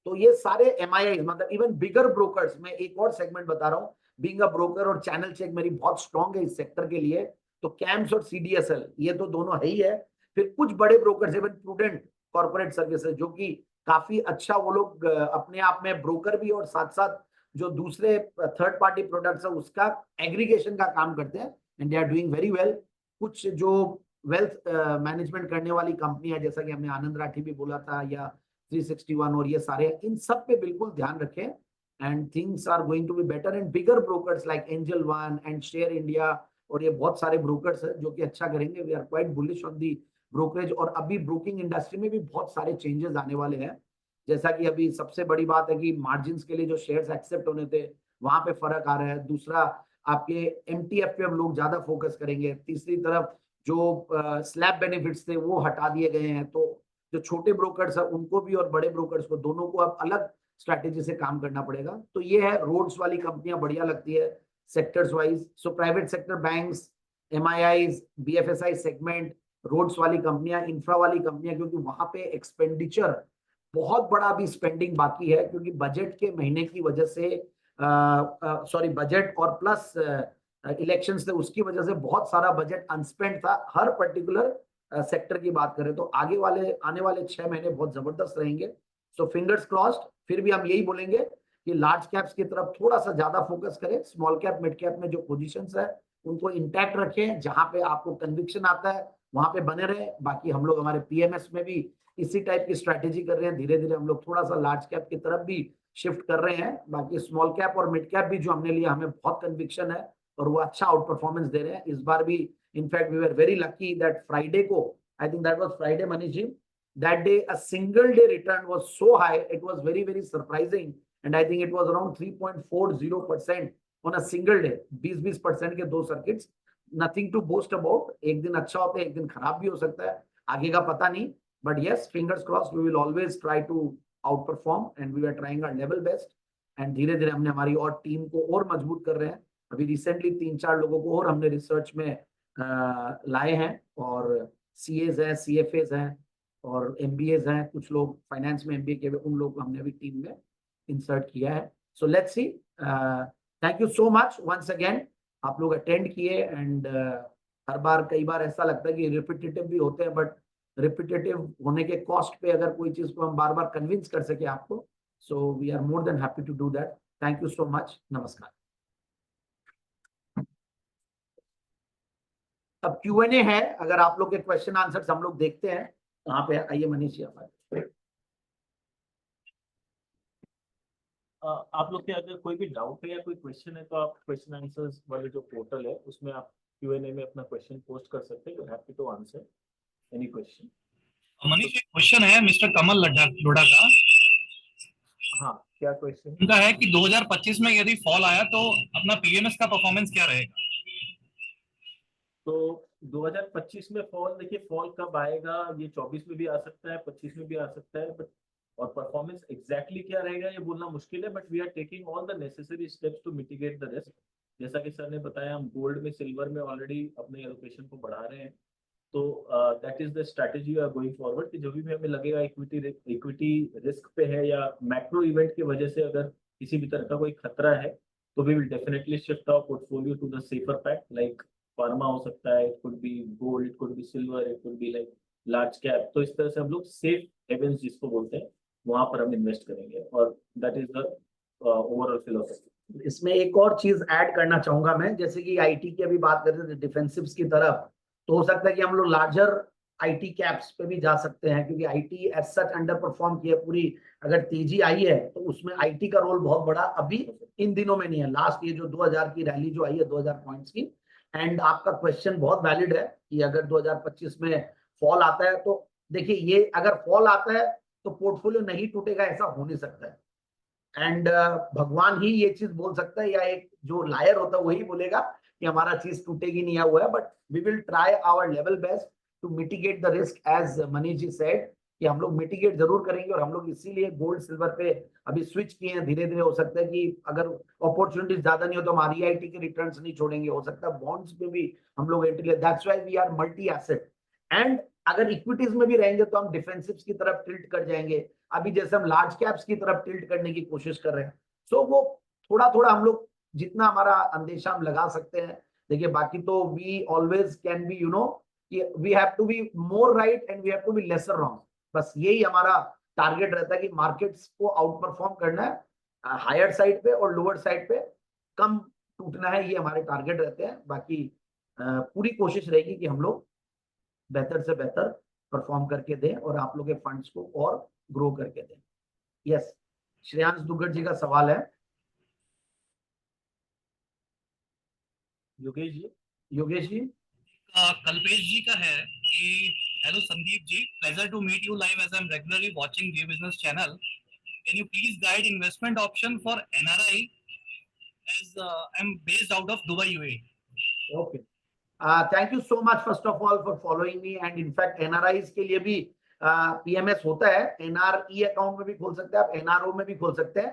तो ये सारे MII, मतलब इवन बिगर ब्रोकर्स, में एक और सेगमेंट बता रहा हूँ, बीइंग अ ब्रोकर और चैनल चेक मेरी बहुत स्ट्रॉन्ग है इस सेक्टर के लिए। तो कैम्स और CDSL ये तो दोनों है ही है। फिर कुछ बड़े brokers, even prudent corporate services, जो कि काफी अच्छा, वो लोग अपने आप में ब्रोकर भी और साथ साथ जो दूसरे थर्ड पार्टी प्रोडक्ट्स है उसका एग्रीगेशन का काम करते हैं, and they are doing very well. कुछ जो वेल्थ मैनेजमेंट करने वाली कंपनी है, जैसा कि हमने आनंद राठी भी बोला था, या 361 और ये सारे, इन सब पे बिल्कुल ध्यान रखें, and things are going to be better. And bigger brokers like Angel One and Share India, और ये बहुत सारे ब्रोकर्स हैं जो कि अच्छा करेंगे। We are quite bullish on the brokerage. और अभी ब्रोकिंग इंडस्ट्री में भी बहुत सारे चेंजेस आने वाले हैं। जैसा कि अभी सबसे बड़ी बात है कि मार्जिन के लिए जो शेयर्स एक्सेप्ट होने थे वहां पे फर्क आ रहा है। दूसरा, आपके एमटीएफ पे अब लोग ज्यादा फोकस करेंगे। तीसरी तरफ जो स्लैब बेनिफिट्स थे वो हटा दिए गए हैं, तो जो छोटे ब्रोकर्स है उनको भी और बड़े ब्रोकर्स को दोनों को अब अलग स्ट्रैटेजी से काम करना पड़ेगा। तो ये है, रोड्स वाली कंपनियां बढ़िया लगती है sectors wise. So private sector banks, MIIs, BFSI segment, roads वाली कंपनियां, इंफ्रा वाली कंपनियां, क्योंकि वहां पे एक्सपेंडिचर बहुत बड़ा अभी स्पेंडिंग बाकी है, क्योंकि बजट के महीने की वजह से, सॉरी, बजट और प्लस इलेक्शंस थे, उसकी वजह से बहुत सारा बजट अनस्पेंड था हर पर्टिकुलर सेक्टर की बात करें तो। आने वाले 6 महीने बहुत जबरदस्त रहेंगे। So fingers crossed. फिर भी हम यही बोलेंगे कि लार्ज कैप्स की तरफ थोड़ा सा ज्यादा फोकस करें, स्मॉल कैप मिड कैप में जो पोजीशंस है उनको इंटैक्ट रखें, जहां पे आपको कन्विक्शन आता है वहां पे बने रहे। बाकी हम लोग हमारे पीएमएस में भी इसी टाइप की स्ट्रैटेजी कर रहे हैं। धीरे धीरे हम लोग थोड़ा सा लार्ज कैप की तरफ भी शिफ्ट कर रहे हैं। बाकी स्मॉल कैप और मिड कैप भी जो हमने लिया, हमें बहुत कन्विक्शन है और वो अच्छा आउट परफॉर्मेंस दे रहे हैं इस बार भी। In fact we were very lucky that Friday को, I think that was Friday Manish ji, that day a single day return was so high, it was very surprising, and I think it was around 3.40% on a single day। 20% के दो circuits, nothing to boast about. एक दिन अच्छा होता है, एक दिन खराब भी हो सकता है, आगे का पता नहीं। But yes, fingers crossed, we will always try to outperform and we are trying our level best. एंड धीरे धीरे हमने हमारी और टीम को और मजबूत कर रहे हैं। अभी रिसेंटली 3-4 लोगों को और हमने रिसर्च में लाए हैं, और सीएज हैं, सीएफएज हैं और एमबीएज हैं, कुछ लोग फाइनेंस में एमबीए किए हुए, उन लोग को हमने अभी टीम में इंसर्ट किया है। So let's see. Thank you so much once again, आप लोग अटेंड किए। एंड हर बार, कई बार ऐसा लगता है कि रिपीटेटिव भी होते हैं, बट रिपीटेटिव होने के कॉस्ट पे अगर कोई चीज को हम बार बार कन्विंस कर सके आपको, so we are more than happy to do that. Thank you so much. नमस्कार। अब क्यूएनए है, अगर आप लोग के क्वेश्चन आंसर्स हम लोग देखते हैं। यहाँ पे आइए मनीष जी हमारे। आप लोग के अगर कोई भी डाउट है या कोई क्वेश्चन है तो आप क्वेश्चन आंसर्स वाले जो पोर्टल है उसमें आप क्यूएनए में अपना क्वेश्चन पोस्ट कर सकते हैं। Happy to answer any question. Manish, एक क्वेश्चन है मिस्टर कमल लोढ़ा का। हाँ, क्या क्वेश्चन? उनका है कि 2025 में यदि फॉल आया तो अपना पीएमएस का परफॉर्मेंस क्या रहेगा? तो 2025 में फॉल, देखिए फॉल कब आएगा, ये 24 में भी आ सकता है, 25 में भी आ सकता है, बट और परफॉर्मेंस एग्जैक्टली क्या रहेगा ये बोलना मुश्किल है। But we are taking all the necessary steps to mitigate the risk. जैसा कि सर ने बताया, हम गोल्ड में, सिल्वर में ऑलरेडी अपने एलोकेशन को बढ़ा रहे हैं। तो that is the strategy are going forward कि जो भी हमें लगेगा इक्विटी रिस्क पे है या मैक्रो इवेंट की वजह से अगर किसी भी तरह का कोई खतरा है, तो we will definitely shift our portfolio to the safer pack. Like pharma हो सकता है, it could be gold, it could be silver, it could be like large cap. तो इस तरह से हम लोग सेफ हेवेंस जिसको बोलते हैं वहां पर हम इन्वेस्ट करेंगे, और that is the overall philosophy. इसमें एक और चीज ऐड करना चाहूंगा मैं, जैसे कि आईटी की अभी बात कर रहे थे डिफेंसिव्स की तरफ, तो हो सकता है कि हम लोग लार्जर आईटी कैप्स पे भी जा सकते हैं, क्योंकि IT as such underperform किया पूरी। अगर तेजी आई है तो उसमें आईटी का रोल बहुत बड़ा अभी इन दिनों में नहीं है। लास्ट ये जो 2000 की रैली जो आई है, 2000 पॉइंट्स की। एंड आपका क्वेश्चन बहुत वैलिड है कि अगर 2025 में फॉल आता है, तो देखिए, ये अगर फॉल आता है तो पोर्टफोलियो नहीं टूटेगा, ऐसा हो नहीं सकता है। एंड भगवान ही ये चीज बोल सकता है, या एक जो लायर होता है वही बोलेगा कि हमारा चीज टूटेगी नहीं, हुआ है। But we will try our level best to mitigate the risk, as Manish ji said, कि हम लोग मिटिगेट जरूर करेंगे। और हम लोग इसीलिए गोल्ड सिल्वर पे अभी स्विच किए हैं। धीरे धीरे हो सकता है कि अगर अपॉर्चुनिटीज ज्यादा नहीं हो तो हम आरईआईटी के रिटर्न्स नहीं छोड़ेंगे, हो सकता है बॉन्ड्स पे भी हम लोग एंट्री ले। That's why we are multi asset. And अगर इक्विटीज में भी रहेंगे तो हम डिफेंसिव्स की तरफ टिल्ट कर जाएंगे। अभी जैसे हम लार्ज कैप्स की तरफ टिल्ट करने की कोशिश कर रहे हैं। सो वो थोड़ा थोड़ा हम लोग जितना हमारा अंदेशा हम लगा सकते हैं। देखिए, बाकी तो वी ऑलवेज कैन बी, कि we have to be more right and we have to be lesser wrong. बस यही हमारा टारगेट रहता है कि मार्केट्स को आउट परफॉर्म करना है हायर साइड पे, और लोअर साइड पे कम टूटना है। ये हमारे टारगेट रहते हैं। बाकी पूरी कोशिश रहेगी कि हम लोग बेहतर से बेहतर परफॉर्म करके दें और आप लोग के फंड्स को और ग्रो करके दें। यस, श्रेयांश दुग्गड़ जी का सवाल है। योगेश जी। योगेश जी। कल्पेश जी का है कि Hello Sandeep ji, pleasure to meet you live as I'm regularly watching G Business channel. Can you please guide investment option for NRI as I'm based out of Dubai, UAE? Okay. Thank you so much first of all for following me, and in fact NRIs के लिए भी PMS होता है. NRE account में भी खोल सकते हैं आप, NRO में भी खोल सकते हैं.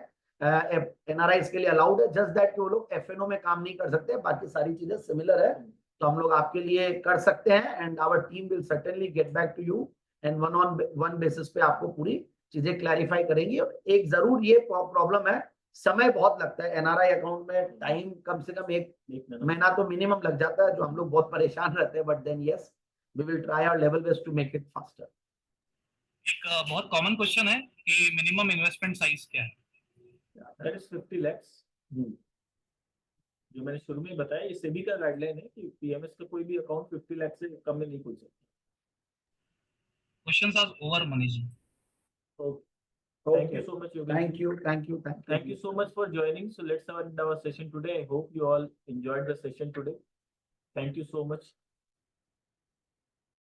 NRIs के लिए अलाउड है, जस्ट दैट कि वो लोग FNO में काम नहीं कर सकते, बाकी सारी चीजें सिमिलर है, तो हम लोग आपके लिए कर सकते हैं. And our team will certainly get back to you and one on one basis पे आपको पूरी चीजें क्लैरिफाई करेंगी. और एक जरूर ये प्रॉब्लम है, समय बहुत लगता है NRI अकाउंट में, टाइम कम से कम एक महीना तो मिनिमम लग जाता है, जो हम लोग बहुत परेशान रहते हैं. But then yes, we will try our level best to make it faster. एक बहुत कॉमन क्वेश्चन है कि मिनिमम इन्वेस्टमेंट साइज क्या है? That is 50 lakhs. जो मैंने शुरू में बताया, ये सेबी का गाइडलाइन है कि पीएमएस का कोई भी अकाउंट 50 लाख से कम में नहीं खुल सकता. Questions are over, Manish ji. Thank you so much, Yogesh. Thank you So much for joining. So let's end our session today. I hope you all enjoyed the session today. Thank you so much.